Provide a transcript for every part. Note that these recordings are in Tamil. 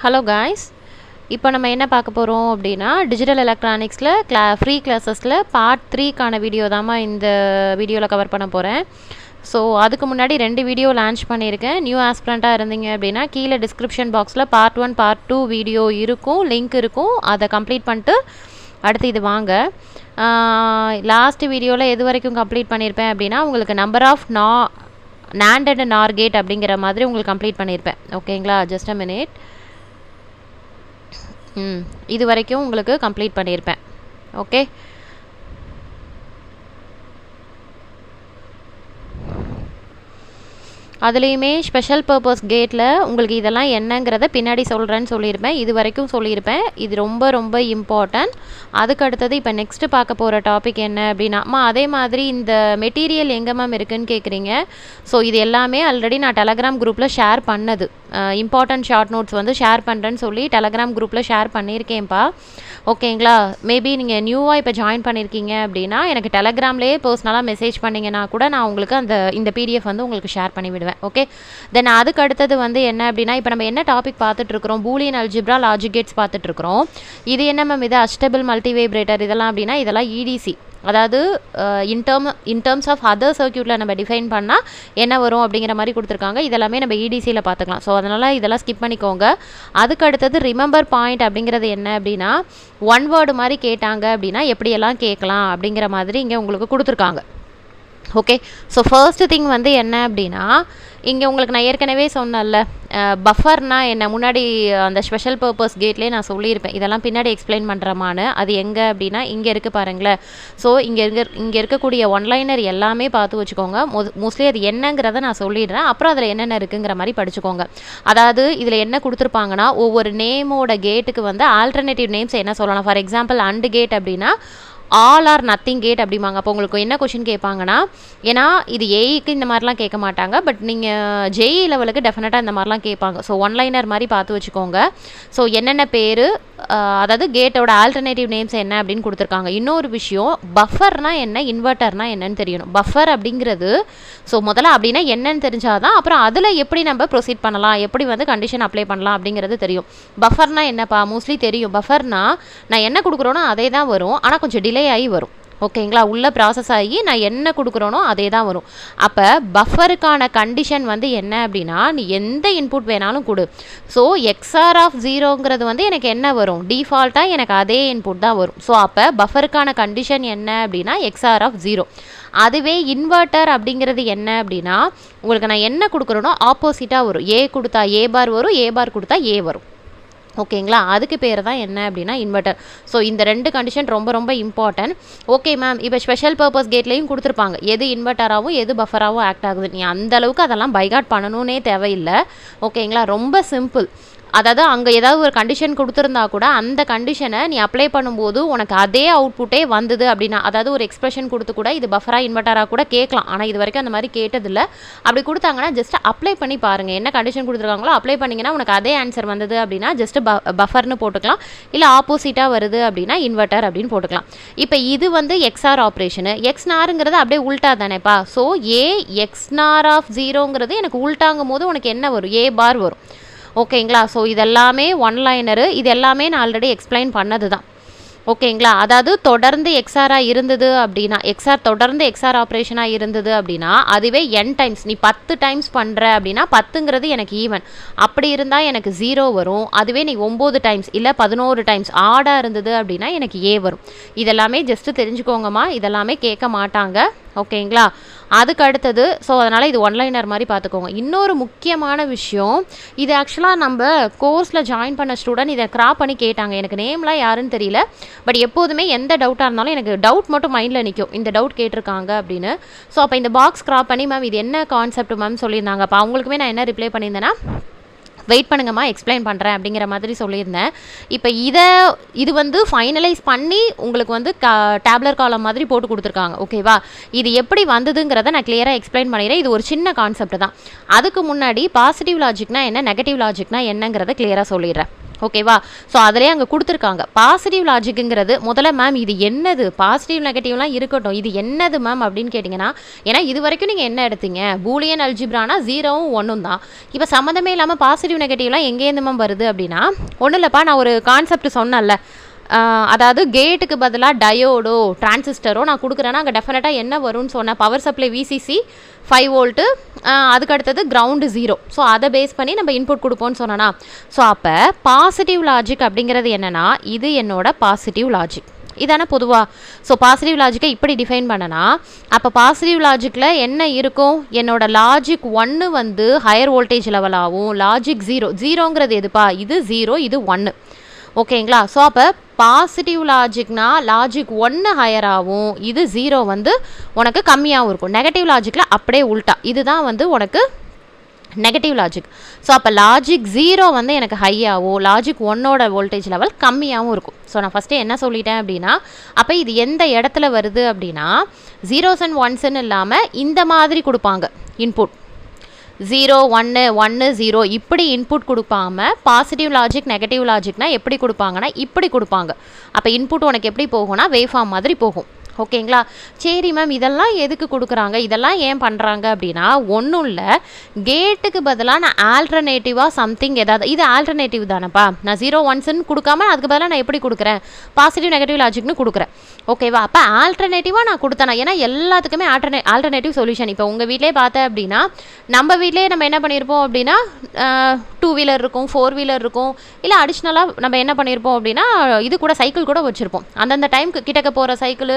ஹலோ காய்ஸ், இப்போ நம்ம என்ன பார்க்க போகிறோம் அப்படின்னா டிஜிட்டல் எலக்ட்ரானிக்ஸில் ஃப்ரீ கிளாஸஸில் பார்ட் 3க்கான வீடியோ தாம்மா இந்த வீடியோவில் கவர் பண்ண போகிறேன். ஸோ அதுக்கு முன்னாடி 2 வீடியோ லான்ச் பண்ணியிருக்கேன். நியூ ஆஸ்பிரண்ட்டாக இருந்தீங்க அப்படின்னா கீழே டிஸ்கிரிப்ஷன் பாக்ஸில் பார்ட் 1 பார்ட் 2 வீடியோ இருக்கும், லிங்க் இருக்கும். அதை கம்ப்ளீட் பண்ணிட்டு அடுத்து இது வாங்க. லாஸ்ட் வீடியோவில் எது வரைக்கும் கம்ப்ளீட் பண்ணியிருப்பேன் அப்படின்னா உங்களுக்கு number of NAND and NOR gate அப்படிங்கிற மாதிரி உங்களுக்கு கம்ப்ளீட் பண்ணியிருப்பேன். ஓகேங்களா, ஜஸ்ட் அ மினிட். இது வரைக்கும் உங்களுக்கு கம்ப்ளீட் பண்ணியிருப்பேன். ஓகே, அதுலேயுமே ஸ்பெஷல் பர்பஸ் கேட்டில் உங்களுக்கு இதெல்லாம் என்னங்கிறத பின்னாடி சொல்கிறேன்னு சொல்லியிருப்பேன். இது வரைக்கும் சொல்லியிருப்பேன். இது ரொம்ப ரொம்ப இம்பார்ட்டன்ட். அதுக்கு அடுத்தது இப்போ நெக்ஸ்ட்டு பார்க்க போகிற டாபிக் என்ன அப்படின்னா, அதே மாதிரி இந்த மெட்டீரியல் எங்கே மேம் இருக்குதுன்னு கேட்குறீங்க. ஸோ இது எல்லாமே ஆல்ரெடி நான் டெலகிராம் குரூப்பில் ஷேர் பண்ணது. இம்பார்ட்டன்ட் ஷார்ட் நோட்ஸ் வந்து ஷேர் பண்ணுறேன்னு சொல்லி டெலகிராம் குரூப்பில் ஷேர் பண்ணியிருக்கேன்ப்பா. ஓகேங்களா, மேபி நீங்கள் நியூவாக இப்போ ஜாயின் பண்ணியிருக்கீங்க அப்படின்னா எனக்கு டெலகிராம்லேயே பர்சனலாக மெசேஜ் பண்ணிங்கன்னா கூட நான் உங்களுக்கு இந்த பிடிஎஃப் வந்து உங்களுக்கு ஷேர் பண்ணி விடுவேன். ஓகே, தென் அதுக்கு அடுத்தது வந்து என்ன அப்படின்னா, இப்போ நம்ம என்ன டாபிக் பார்த்துட்ருக்குறோம், பூலியன் அல்ஜிப்ரா லாஜிக் கேட்ஸ் பார்த்துட்ருக்குறோம். இது என்ன மேம், இது அஸ்டபிள் மல்டிவைப்ரேட்டர் இதெல்லாம் அப்படின்னா இதெல்லாம் EDC, அதாவது இன் டேர்ம்ஸ் ஆஃப் அதர் சர்க்யூட்டில் நம்ம டிஃபைன் பண்ணால் என்ன வரும் அப்படிங்கிற மாதிரி கொடுத்துருக்காங்க. இதெல்லாமே நம்ம EDCயில் பார்த்துக்கலாம். ஸோ அதனால் இதெல்லாம் ஸ்கிப் பண்ணிக்கோங்க. அதுக்கு அடுத்தது ரிமெம்பர் பாயிண்ட் அப்படிங்கிறது என்ன அப்படின்னா, ஒன் வேர்டு மாதிரி கேட்டாங்க அப்படின்னா எப்படியெல்லாம் கேட்கலாம் அப்படிங்கிற மாதிரி இங்கே உங்களுக்கு கொடுத்துருக்காங்க. ஓகே, ஸோ ஃபர்ஸ்ட் திங் வந்து என்ன அப்படின்னா, இங்கே உங்களுக்கு நான் ஏற்கனவே சொன்னேன்ல பஃபர்னா என்ன, முன்னாடி அந்த ஸ்பெஷல் பர்பஸ் கேட்லேயே நான் சொல்லியிருப்பேன். இதெல்லாம் பின்னாடி எக்ஸ்பிளைன் பண்ணுறமான்னு. அது எங்கே அப்படின்னா இங்கே இருக்குது பாருங்களேன். ஸோ இங்கே இருக்கக்கூடிய ஒன்லைனர் எல்லாமே பார்த்து வச்சுக்கோங்க. மோஸ்ட்லி அது என்னங்கிறத நான் சொல்லிடுறேன், அப்புறம் அதில் என்னென்ன இருக்குங்கிற மாதிரி படிச்சுக்கோங்க. அதாவது இதில் என்ன கொடுத்துருப்பாங்கன்னா, ஒவ்வொரு நேமோட கேட்டுக்கு வந்து ஆல்டர்னேட்டிவ் நேம்ஸ் என்ன சொல்லலாம். ஃபார் எக்ஸாம்பிள் அண்டு கேட் அப்படின்னா ஆல் ஆர் நத்திங் கேட் அப்படிம்பாங்க. அப்போ உங்களுக்கு என்ன கொஷின் கேட்பாங்கன்னா, ஏன்னா இது ஏஇக்கு இந்த மாதிரிலாம் கேட்க மாட்டாங்க, பட் நீங்கள் ஜேஇ லெவலுக்கு டெஃபினட்டாக இந்த மாதிரிலாம் கேட்பாங்க. ஸோ ஒன்லைனர் மாதிரி பார்த்து வச்சுக்கோங்க. ஸோ என்னென்ன பேர், அதாவது கேட்டோட ஆல்டர்னேட்டிவ் நேம்ஸ் என்ன அப்படின்னு கொடுத்துருக்காங்க. இன்னொரு விஷயம், பஃபர்னா என்ன, இன்வெர்ட்டர்னா என்னன்னு தெரியணும். பஃபர் அப்படிங்கிறது ஸோ முதல்ல அப்படின்னா என்னன்னு தெரிஞ்சாதான் அப்புறம் அதில் எப்படி நம்ம ப்ரொசீட் பண்ணலாம், எப்படி வந்து கண்டிஷன் அப்ளை பண்ணலாம் அப்படிங்கிறது தெரியும். பஃபர்னா என்னப்பா, மோஸ்ட்லி தெரியும். பஃபர்னா நான் என்ன கொடுக்குறோனோ அதே தான் வரும், ஆனால் கொஞ்சம் டிலே ஆகி வரும். ஓகேங்களா, உள்ள ப்ராசஸ் ஆகி நான் என்ன கொடுக்குறோனோ அதே தான் வரும். அப்போ பஃபருக்கான கண்டிஷன் வந்து என்ன அப்படின்னா, நீ எந்த இன்புட் வேணாலும் கொடு. ஸோ XR ஆஃப் 0ங்கிறது வந்து எனக்கு என்ன வரும், டிஃபால்ட்டாக எனக்கு அதே இன்புட் தான் வரும். ஸோ அப்போ பஃபருக்கான கண்டிஷன் என்ன அப்படின்னா XR ஆஃப் 0. அதுவே இன்வெர்ட்டர் அப்படிங்கிறது என்ன அப்படின்னா, உங்களுக்கு நான் என்ன கொடுக்குறேனோ ஆப்போசிட்டாக வரும். ஏ கொடுத்தா ஏ பார் வரும், ஏ பார் கொடுத்தா ஏ வரும். ஓகேங்களா, அதுக்கு பேர் தான் என்ன அப்படின்னா இன்வெர்ட்டர். ஸோ இந்த 2 கண்டிஷன் ரொம்ப ரொம்ப இம்பார்ட்டன்ட். ஓகே மேம், இப்போ ஸ்பெஷல் பர்பஸ் கேட்லேயும் கொடுத்துருப்பாங்க எது இன்வெர்ட்டராகவும் எது பஃபராகவும் ஆக்ட் ஆகுது. நீ அந்தளவுக்கு அதெல்லாம் பைகாட் பண்ணணுன்னே தேவையில்லை. ஓகேங்களா, ரொம்ப சிம்பிள். அதாவது அங்கே ஏதாவது ஒரு கண்டிஷன் கொடுத்துருந்தா கூட அந்த கண்டிஷனை நீ அப்ளை பண்ணும்போது உனக்கு அதே அவுட்புட்டே வந்தது அப்படின்னா, அதாவது ஒரு எக்ஸ்பிரஷன் கொடுத்து கூட இது பஃபராக இன்வெர்ட்டராக கூட கேட்கலாம். ஆனால் இது வரைக்கும் அந்த மாதிரி கேட்டதில்லை. அப்படி கொடுத்தாங்கன்னா ஜஸ்ட் அப்ளை பண்ணி பாருங்கள். என்ன கண்டிஷன் கொடுத்துருக்காங்களோ அப்ளை பண்ணிங்கன்னா உனக்கு அதே ஆன்சர் வந்தது அப்படின்னா ஜஸ்ட் பஃபர்னு போட்டுக்கலாம். இல்லை ஆப்போசிட்டாக வருது அப்படின்னா இன்வெர்ட்டர் அப்படின்னு போட்டுக்கலாம். இப்போ இது வந்து XR ஆப்ரேஷனு. XNORங்கிறது அப்படியே உல்ட்டா தானேப்பா. ஸோ XNOR ஆஃப் 0ங்கிறது எனக்கு உல்ட்டாங்கும் போது உனக்கு என்ன வரும், ஏ பார் வரும். ஓகேங்களா, ஸோ இதெல்லாமே ஒன்லைனரு. இது எல்லாமே நான் ஆல்ரெடி எக்ஸ்பிளைன் பண்ணது தான். ஓகேங்களா, அதாவது தொடர்ந்து XRஆக இருந்தது அப்படின்னா, தொடர்ந்து XR ஆப்ரேஷனாக இருந்தது அப்படின்னா அதுவே n டைம்ஸ், நீ 10 டைம்ஸ் பண்ணுற அப்படின்னா 10ங்கிறது எனக்கு ஈவன். அப்படி இருந்தால் எனக்கு 0 வரும். அதுவே நீ 9 டைம்ஸ் இல்லை 11 டைம்ஸ் ஆடாக இருந்தது அப்படின்னா எனக்கு ஏ வரும். இதெல்லாமே ஜஸ்ட்டு தெரிஞ்சுக்கோங்கம்மா, இதெல்லாமே கேட்க மாட்டாங்க. ஓகேங்களா, அதுக்கு அடுத்தது ஸோ அதனால் இது ஒன்லைனர் மாதிரி பார்த்துக்கோங்க. இன்னொரு முக்கியமான விஷயம், இது ஆக்சுவலாக நம்ம கோர்ஸில் ஜாயின் பண்ண ஸ்டூடெண்ட் இதை கிராப் பண்ணி கேட்டாங்க. எனக்கு நேம்லாம் யாருன்னு தெரியல, பட் எப்போதுமே எந்த டவுட்டாக இருந்தாலும் எனக்கு டவுட் மட்டும் மைண்டில் நிற்கும், இந்த டவுட் கேட்டிருக்காங்க அப்படின்னு. ஸோ அப்போ இந்த பாக்ஸ் கிராப் பண்ணி மேம் இது என்ன கான்செப்ட் மேம் சொல்லியிருந்தாங்க. அப்போ அவங்களுக்குமே நான் என்ன ரிப்ளை பண்ணியிருந்தேன்னா, வெயிட் பண்ணுங்கம்மா எக்ஸ்பிளைன் பண்ணுறேன் அப்படிங்கிற மாதிரி சொல்லியிருந்தேன். இப்போ இது வந்து ஃபைனலைஸ் பண்ணி உங்களுக்கு வந்து டேப்லர் காலம் மாதிரி போட்டு கொடுத்துருக்காங்க. ஓகேவா, இது எப்படி வந்ததுங்கிறத நான் கிளியராக எக்ஸ்பிளைன் பண்ணிடுறேன். இது ஒரு சின்ன கான்செப்ட் தான். அதுக்கு முன்னாடி பாசிட்டிவ் லாஜிக்னா என்ன, நெகட்டிவ் லாஜிக்னா என்னங்கிறத கிளியராக சொல்லிடுறேன். ஓகேவா? ஸோ அதிலே அங்கே கொடுத்துருக்காங்க. பாசிட்டிவ் லாஜிக்குங்கிறது முதல்ல மேம் இது என்னது, பாசிட்டிவ் நெகட்டிவ்லாம் இருக்கட்டும், இது என்னது மேம் அப்படின்னு கேட்டிங்கன்னா, ஏன்னா இது வரைக்கும் நீங்கள் என்ன எடுத்தீங்க, பூலியன் அல்ஜிப்ரானா 0வும் 1ம் தான். இப்போ சம்மந்தமே இல்லாமல் பாசிட்டிவ் நெகட்டிவ்லாம் எங்கேருந்து மேம் வருது அப்படின்னா, ஒன்றும் இல்லைப்பா, நான் ஒரு கான்செப்ட் சொன்னேன்ல, அதாவது கேட்டுக்கு பதிலாக டயோடோ டிரான்சிஸ்டரோ நான் கொடுக்குறேன்னா அங்கே டெஃபினட்டாக என்ன வரும்னு சொன்னேன், பவர் சப்ளை விசிசி 5 வோல்ட்டு, அதுக்கு அடுத்தது கிரவுண்டு 0. ஸோ அதை பேஸ் பண்ணி நம்ம இன்புட் கொடுப்போம்னு சொன்னேன்னா, ஸோ அப்போ பாசிட்டிவ் லாஜிக் அப்படிங்கிறது என்னென்னா, இது என்னோட பாசிட்டிவ் லாஜிக் இதானே பொதுவாக. ஸோ பாசிட்டிவ் லாஜிக்கை இப்படி டிஃபைன் பண்ணனா, அப்போ பாசிட்டிவ் லாஜிக்கில் என்ன இருக்கும், என்னோட லாஜிக் 1 வந்து ஹையர் வோல்டேஜ் லெவலாகவும், லாஜிக் 0ங்கிறது எதுப்பா, இது 0 இது 1. ஓகேங்களா? ஸோ அப்போ பாசிட்டிவ் லாஜிக்னா லாஜிக் 1 ஹையராகவும், இது 0 வந்து உனக்கு கம்மியாகவும் இருக்கும். நெகட்டிவ் லாஜிக்கில் அப்படியே உல்ட்டா, இதுதான் வந்து உனக்கு நெகட்டிவ் லாஜிக். ஸோ அப்போ லாஜிக் 0 வந்து எனக்கு ஹையாகவும், லாஜிக் 1ஓட வோல்டேஜ் லெவல் கம்மியாகவும் இருக்கும். ஸோ நான் ஃபஸ்ட்டு என்ன சொல்லிட்டேன் அப்படின்னா, அப்போ இது எந்த இடத்துல வருது அப்படின்னா, 0s and 1s இல்லாமல் இந்த மாதிரி கொடுப்பாங்க இன்புட், 0 1 1 0 இப்படி இன்புட் கொடுப்பாம, பாசிட்டிவ் லாஜிக் நெகட்டிவ் லாஜிக்னா எப்படி கொடுப்பாங்கன்னா இப்படி கொடுப்பாங்க. அப்போ இன்புட் உனக்கு எப்படி போகும்னா வேவ் ஃபார்ம் மாதிரி போகும். ஓகேங்களா? சரி மேம், இதெல்லாம் எதுக்கு கொடுக்குறாங்க, இதெல்லாம் ஏன் பண்ணுறாங்க அப்படின்னா, ஒன்றும் இல்லை, கேட்டுக்கு பதிலாக நான் ஆல்டர்னேட்டிவாக சம்திங் ஏதாவது, இது ஆல்டர்னேட்டிவ் தானேப்பா, நான் 0 1 கொடுக்காம அதுக்கு பதிலாக நான் எப்படி கொடுக்குறேன், பாசிட்டிவ் நெகட்டிவ் லாஜிக்னு கொடுக்குறேன். ஓகேவா? அப்போ ஆல்டர்னேட்டிவாக நான் கொடுத்தேன், ஏன்னா எல்லாத்துக்குமே ஆல்டர்னேட்டிவ் சொல்யூஷன். இப்போ உங்கள் வீட்டிலே பார்த்தேன் அப்படின்னா, நம்ம வீட்டிலே நம்ம என்ன பண்ணியிருப்போம் அப்படின்னா, 2 வீலர் இருக்கும், 4 வீலர் இருக்கும், இல்லை அடிஷ்னலாக நம்ம என்ன பண்ணியிருப்போம் அப்படின்னா, இது கூட சைக்கிள் கூட வச்சுருப்போம். அந்தந்த டைமுக்கு கிட்டக்க போகிற சைக்கிள்,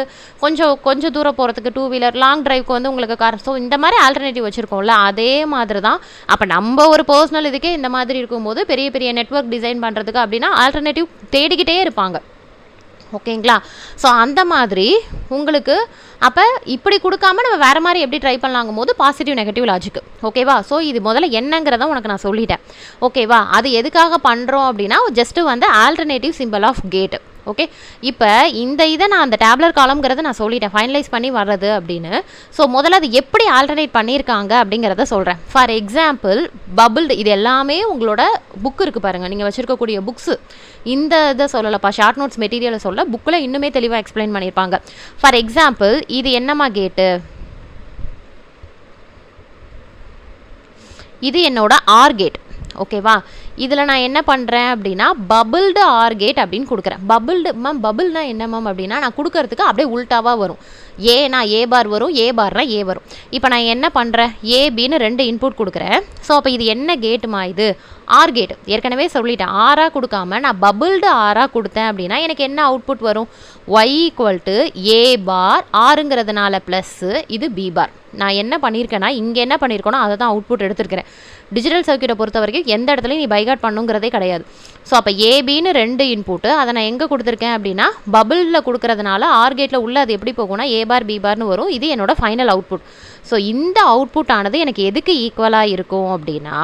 கொஞ்சம் தூரம் போகிறதுக்கு 2 வீலர், லாங் டிரைவ்க்கு வந்து உங்களுக்கு கார். ஸோ இந்த மாதிரி ஆல்டர்னேட்டிவ் வச்சுருக்கோம்ல, அதே மாதிரி தான். அப்போ நம்ம ஒரு பர்சனல் இதுக்கே இந்த மாதிரி இருக்கும்போது, பெரிய பெரிய நெட்வொர்க் டிசைன் பண்ணுறதுக்கு அப்படின்னா ஆல்டர்னேட்டிவ் தேடிக்கிட்டே இருப்பாங்க. ஓகேங்களா? ஸோ அந்த மாதிரி உங்களுக்கு அப்போ இப்படி கொடுக்காம நம்ம வேறு மாதிரி எப்படி ட்ரை பண்ணலாங்கும் போது பாசிட்டிவ் நெகட்டிவ் லாஜிக். ஓகேவா? ஸோ இது முதல்ல என்னங்கிறத உனக்கு நான் சொல்லிட்டேன். ஓகேவா? அது எதுக்காக பண்ணுறோம் அப்படின்னா, ஜஸ்ட்டு வந்து alternative simple of gate. Okay, இப்போ இதை நான் அந்த டேப்லர் காலம்ங்கிறத நான் சொல்லிட்டேன், ஃபைனலைஸ் பண்ணி வர்றது அப்படின்னு. ஸோ முதல்ல அது எப்படி ஆல்டர்னேட் பண்ணியிருக்காங்க அப்படிங்கிறத சொல்கிறேன். ஃபார் எக்ஸாம்பிள் பபுள்டு, இது எல்லாமே உங்களோட புக் இருக்குது பாருங்கள், நீங்கள் வச்சுருக்கக்கூடிய புக்ஸு, இந்த இதை சொல்லலப்பா, ஷார்ட் நோட்ஸ் மெட்டீரியலை சொல்ல, புக்கில் இன்னுமே தெளிவாக எக்ஸ்பிளைன் பண்ணியிருப்பாங்க. ஃபார் எக்ஸாம்பிள் இது என்னம்மா கேட்டு, இது என்னோட ஆர் கேட். ஓகேவா? இதில் நான் என்ன பண்ணுறேன் அப்படின்னா, பபுள்டு ஆர் கேட் அப்படின்னு கொடுக்குறேன். பபுள்டு மேம், பபுள்னா என்ன மேம் அப்படின்னா, நான் கொடுக்கறதுக்கு அப்படியே உல்ட்டாவாக வரும். ஏனா ஏ பார் வரும், ஏ பார்னா ஏ வரும். இப்போ நான் என்ன பண்ணுறேன், ஏபின்னு 2 இன்புட் கொடுக்குறேன். ஸோ அப்போ இது என்ன கேட்டுமா, இது ஆர் கேட். ஏற்கனவே சொல்லிட்டேன், ஆராக கொடுக்காம நான் பபுள்டு ஆராக கொடுத்தேன் அப்படின்னா எனக்கு என்ன அவுட்புட் வரும், Y equal to A bar, ஆருங்கிறதுனால ப்ளஸ்ஸு, இது பி பார். நான் என்ன பண்ணியிருக்கேன்னா, இங்கே என்ன பண்ணியிருக்கேனோ அதை தான் அவுட்புட் எடுத்துருக்கிறேன். டிஜிட்டல் சர்க்யூட்டை பொறுத்த வரைக்கும் எந்த இடத்துலையும் நீ பைகாட் பண்ணுங்கிறதே கிடையாது. ஸோ அப்போ ஏபின்னு 2 இன்புட்டு, அதை நான் எங்கே கொடுத்துருக்கேன் அப்படின்னா, பபுளில் கொடுக்குறதுனால ஆர் கேட்டில் உள்ள அது எப்படி போகும்னா ஏ பார் பி பார்னு வரும். இது என்னோட ஃபைனல் அவுட்புட். ஸோ இந்த அவுட்புட் ஆனது எனக்கு எதுக்கு ஈக்குவலாக இருக்கும் அப்படின்னா,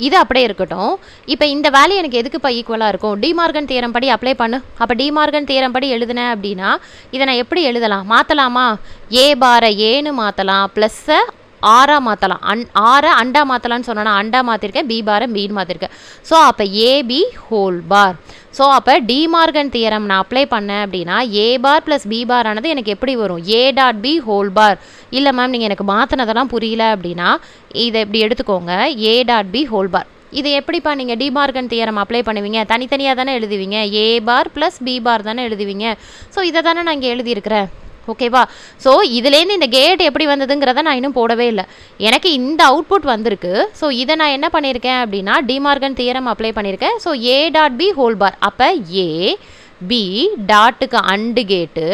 இது அப்படியே இருக்கட்டும். இப்போ இந்த வேல்யூ எனக்கு எதுக்குப்பா ஈக்குவலாக இருக்கும், டிமார்கன் தியரம் படி அப்ளை பண்ணு. அப்போ டிமார்கன் தியரம் படி எழுதுனேன் அப்படின்னா இதை நான் எப்படி எழுதலாம், மாற்றலாமா, ஏ பாரை ஏன்னு மாற்றலாம், ப்ளஸ்ஸை ஆராக மாற்றலாம், ஆரை அண்டா மாற்றலான்னு சொன்னால் அண்டா மாற்றிருக்கேன், பி பாரை பீன்னு மாற்றிருக்கேன். ஸோ அப்போ ஏபி ஹோல் பார். ஸோ அப்போ டிமார்கன் தியரம் நான் அப்ளை பண்ணேன் அப்படின்னா, ஏ பார் ப்ளஸ் பி பார் ஆனது எனக்கு எப்படி வரும், ஏ டாட் பி ஹோல் பார். இல்லை மேம் நீங்கள் எனக்கு மாற்றினதெல்லாம் புரியல அப்படின்னா இதை எப்படி எடுத்துக்கோங்க, ஏ டாட் பி ஹோல் பார். இது எப்படிப்பா நீங்கள் டிமார்கன் தியரம் அப்ளை பண்ணுவீங்க, தனித்தனியாக தானே எழுதுவீங்க, ஏ பார் ப்ளஸ் பி பார் தானே எழுதுவீங்க. ஸோ இதை தானே நான் இங்கே எழுதியிருக்கிறேன். ஓகேவா? ஸோ இதுலேருந்து இந்த கேட் எப்படி வந்ததுங்கிறத நான் இன்னும் போடவே இல்லை, எனக்கு இந்த அவுட்புட் வந்திருக்கு. ஸோ இதை நான் என்ன பண்ணியிருக்கேன் அப்படின்னா, டிமார்கன் தியரம் அப்ளை பண்ணியிருக்கேன். So A dot B whole bar. அப்போ ஏ பி டாட்டுக்கு அண்டு கேட்டு,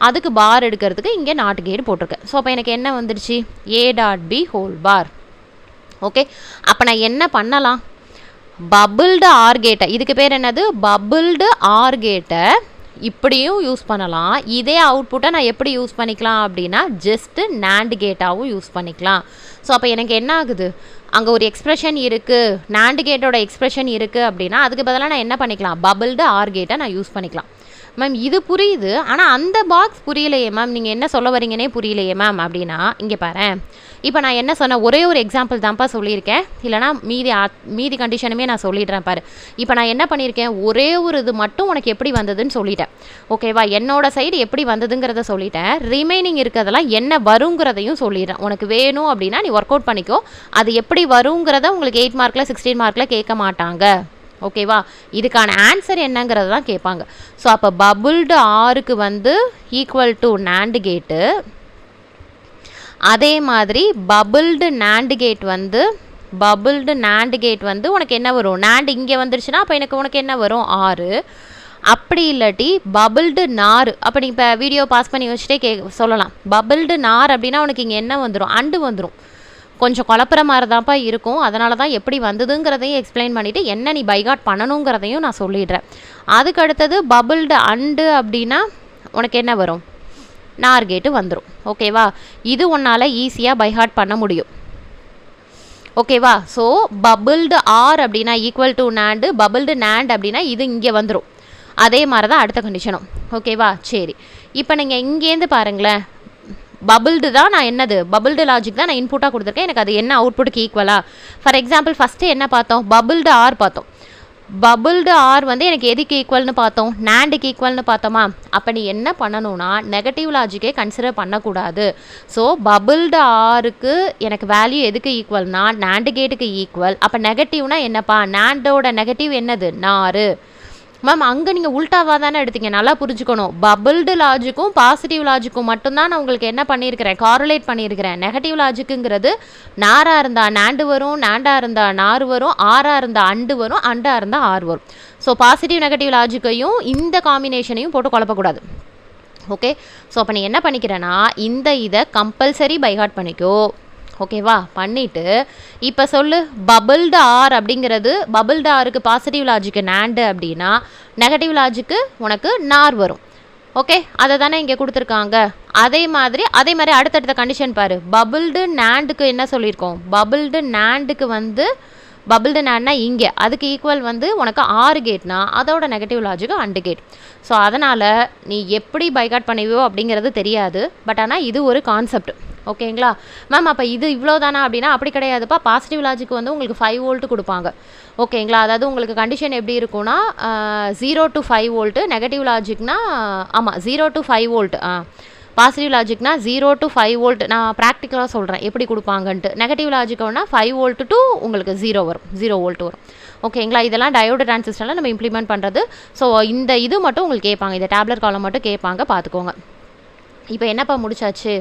அதுக்கு பார் எடுக்கிறதுக்கு இங்கே நாட் கேட் போட்டிருக்கேன். ஸோ அப்போ எனக்கு என்ன வந்துடுச்சு, A dot B whole bar. Okay, அப்போ நான் என்ன பண்ணலாம், பபுள்டு ஆர் கேட்டை, இதுக்கு பேர் என்னது, பபுள்டு ஆர் கேட்டை இப்படியும் யூஸ் பண்ணலாம். இதே அவுட்புட்டை நான் எப்படி யூஸ் பண்ணிக்கலாம் அப்படின்னா, ஜஸ்ட்டு நாண்ட் கேட்டாகவும் யூஸ் பண்ணிக்கலாம். ஸோ அப்போ எனக்கு என்ன ஆகுது, அங்கே ஒரு எக்ஸ்ப்ரெஷன் இருக்குது, நாண்ட் கேட்டோட எக்ஸ்ப்ரெஷன் இருக்குது அப்படின்னா அதுக்கு பதிலாக நான் என்ன பண்ணிக்கலாம், பபுள்டு ஆர் கேட்டை நான் யூஸ் பண்ணிக்கலாம். மேம் இது புரியுது, ஆனால் அந்த பாக்ஸ் புரியலையே மேம், நீங்கள் என்ன சொல்ல வரீங்கன்னே புரியலையே மேம் அப்படின்னா, இங்கே பாரேன், இப்போ நான் என்ன சொன்னேன், ஒரே ஒரு எக்ஸாம்பிள் தான்ப்பா சொல்லியிருக்கேன், இல்லைனா மீதி கண்டிஷனுமே நான் சொல்லிடுறேன் பாரு. இப்போ நான் என்ன பண்ணியிருக்கேன், ஒரே ஒரு இது மட்டும் உனக்கு எப்படி வந்ததுன்னு சொல்லிட்டேன். ஓகேவா, என்னோட சைடு எப்படி வந்ததுங்கிறத சொல்லிட்டேன். ரிமைனிங் இருக்கிறதெல்லாம் என்ன வருங்கிறதையும் சொல்லிடுறேன். உனக்கு வேணும் அப்படின்னா நீ ஒர்க் அவுட் பண்ணிக்கோ. அது எப்படி வருங்கிறத உங்களுக்கு 8 மார்க்கில் 16 மார்க்கில் கேட்க மாட்டாங்க. ஓகேவா, இதுக்கான ஆன்சர் என்னங்கிறது தான் கேட்பாங்க. ஸோ அப்போ பபுள்டு ஆருக்கு வந்து ஈக்குவல் டு நேண்டு கேட்டு, அதே மாதிரி பபுள்டு நேண்டு கேட் வந்து உனக்கு என்ன வரும், நேண்டு இங்கே வந்துருச்சுன்னா அப்போ உனக்கு என்ன வரும் 6. அப்படி இல்லாட்டி பபுள்டு நார், அப்போ நீ இப்போ வீடியோ பாஸ் பண்ணி வச்சுட்டே சொல்லலாம். பபுள்டு நார் அப்படின்னா உனக்கு இங்கே என்ன வந்துடும், அண்டு வந்துடும். கொஞ்சம் குழப்புற மாதிரி தான்ப்பா இருக்கும். அதனால தான் எப்படி வந்ததுங்கிறதையும் எக்ஸ்பிளைன் பண்ணிவிட்டு என்ன நீ பைகாட் பண்ணணுங்கிறதையும் நான் சொல்லிடுறேன். அதுக்கு அடுத்தது பபுள்டு அண்டு அப்படின்னா உனக்கு என்ன வரும், நார்கேட்டு வந்துடும். ஓகேவா, இது உன்னால் ஈஸியாக பைஹார்ட் பண்ண முடியும். ஓகேவா, ஸோ பபுள்டு ஆர் அப்படின்னா ஈக்குவல் டு நேண்டு, பபுள்டு நேண்ட் அப்படின்னா இது இங்கே வந்துடும். அதே மாதிரி தான் அடுத்த கண்டிஷனும். ஓகேவா, சரி, இப்போ நீங்கள் இங்கேருந்து பாருங்களேன், பபுள்டு தான் நான் என்னது, பபுள்டு லாஜிக் தான் நான் இன்புட்டாக கொடுத்துருக்கேன். எனக்கு அது என்ன அவுட்புட்டுக்கு ஈக்குவலா, ஃபார் எக்ஸாம்பிள் ஃபஸ்ட்டு என்ன பார்த்தோம், பபுள்டு ஆர் பார்த்தோம். பபுள்டு ஆர் வந்து எனக்கு எதுக்கு ஈக்குவல்னு பார்த்தோம், நேண்டுக்கு ஈக்குவல்னு பார்த்தோமா. அப்போ நீ என்ன பண்ணணும்னா நெகட்டிவ் லாஜிக்கே கன்சிடர் பண்ணக்கூடாது. ஸோ பபுள்டு ஆருக்கு எனக்கு வேல்யூ எதுக்கு ஈக்குவல்னா நேண்டு கேட்டுக்கு ஈக்குவல். அப்போ நெகட்டிவ்னா என்னப்பா, நேண்டோட நெகட்டிவ் என்னது, நாரு. மேம் அங்கே நீங்கள் உல்ட்டாவாக தானே எடுத்தீங்க, நல்லா புரிஞ்சுக்கணும். பபுள்டு லாஜிக்கும் பாசிட்டிவ் லாஜிக்கும் மட்டும்தான் நான் உங்களுக்கு என்ன பண்ணியிருக்கிறேன், காரலேட் பண்ணியிருக்கிறேன். நெகட்டிவ் லாஜிக்குங்கிறது நாராக இருந்தால் நேண்டு வரும், நேண்டாக இருந்தால் நார் வரும், ஆறாக இருந்தால் அண்டு வரும், அண்டாக இருந்தால் ஆர் வரும். ஸோ பாசிட்டிவ் நெகட்டிவ் லாஜிக்கையும் இந்த காம்பினேஷனையும் போட்டு குழப்பக்கூடாது. ஓகே, ஸோ அப்போ நீ என்ன பண்ணிக்கிறேன்னா இதை கம்பல்சரி பைஹார்ட் பண்ணிக்கோ. ஓகேவா, பண்ணிவிட்டு இப்போ சொல்லு, பபுள்டு ஆர் அப்படிங்கிறது, பபுள்டு ஆருக்கு பாசிட்டிவ் லாஜிக்கு நேண்டு அப்படின்னா நெகட்டிவ் லாஜிக்கு உனக்கு நார் வரும். ஓகே, அதை தானே இங்கே கொடுத்துருக்காங்க. அதே மாதிரி அடுத்தடுத்த கண்டிஷன் பாரு. பபுள்டு நேண்டுக்கு என்ன சொல்லியிருக்கோம், பபுள்டு நேண்டுக்கு வந்து பபுள்டு நேண்ட்னா இங்கே அதுக்கு ஈக்குவல் வந்து உனக்கு 6 கேட்னா அதோட negative logic and gate. So அதனால் நீ எப்படி பைகாட் பண்ணுவியோ அப்படிங்கிறது தெரியாது. பட் ஆனால் இது ஒரு கான்செப்ட். ஓகேங்களா மேம், அப்போ இது இவ்வளோ தானா அப்படின்னா அப்படி கிடையாதுப்பா. பாசிட்டிவ் லாஜிக் வந்து உங்களுக்கு 5 வோல்ட்டு கொடுப்பாங்க. ஓகேங்களா, அதாவது உங்களுக்கு கண்டிஷன் எப்படி இருக்குன்னா 0 to 5 வோல்ட்டு, நெகட்டிவ் லாஜிக்னா ஆமாம் 0 to 5 வோல்ட், பாசிட்டிவ் லாஜிக்னா 0 to 5 வோல்ட். நான் ப்ராக்டிக்கலாக சொல்கிறேன் எப்படி கொடுப்பாங்கன்ட்டு. நெகட்டிவ் லாஜிக்கோனா 5 வோல்ட் டு உங்களுக்கு 0 வரும், 0 வோல்ட் வரும். ஓகேங்களா, இதெல்லாம் டயோடு டிரான்சிஸ்டரில் நம்ம இம்ப்ளிமெண்ட் பண்ணுறது. ஸோ இந்த இது மட்டும் உங்களுக்கு கேட்பாங்க, இந்த டேப்லெட் காலம் மட்டும் கேட்பாங்க, பார்த்துக்கோங்க. இப்போ என்னப்பா முடிச்சாச்சு,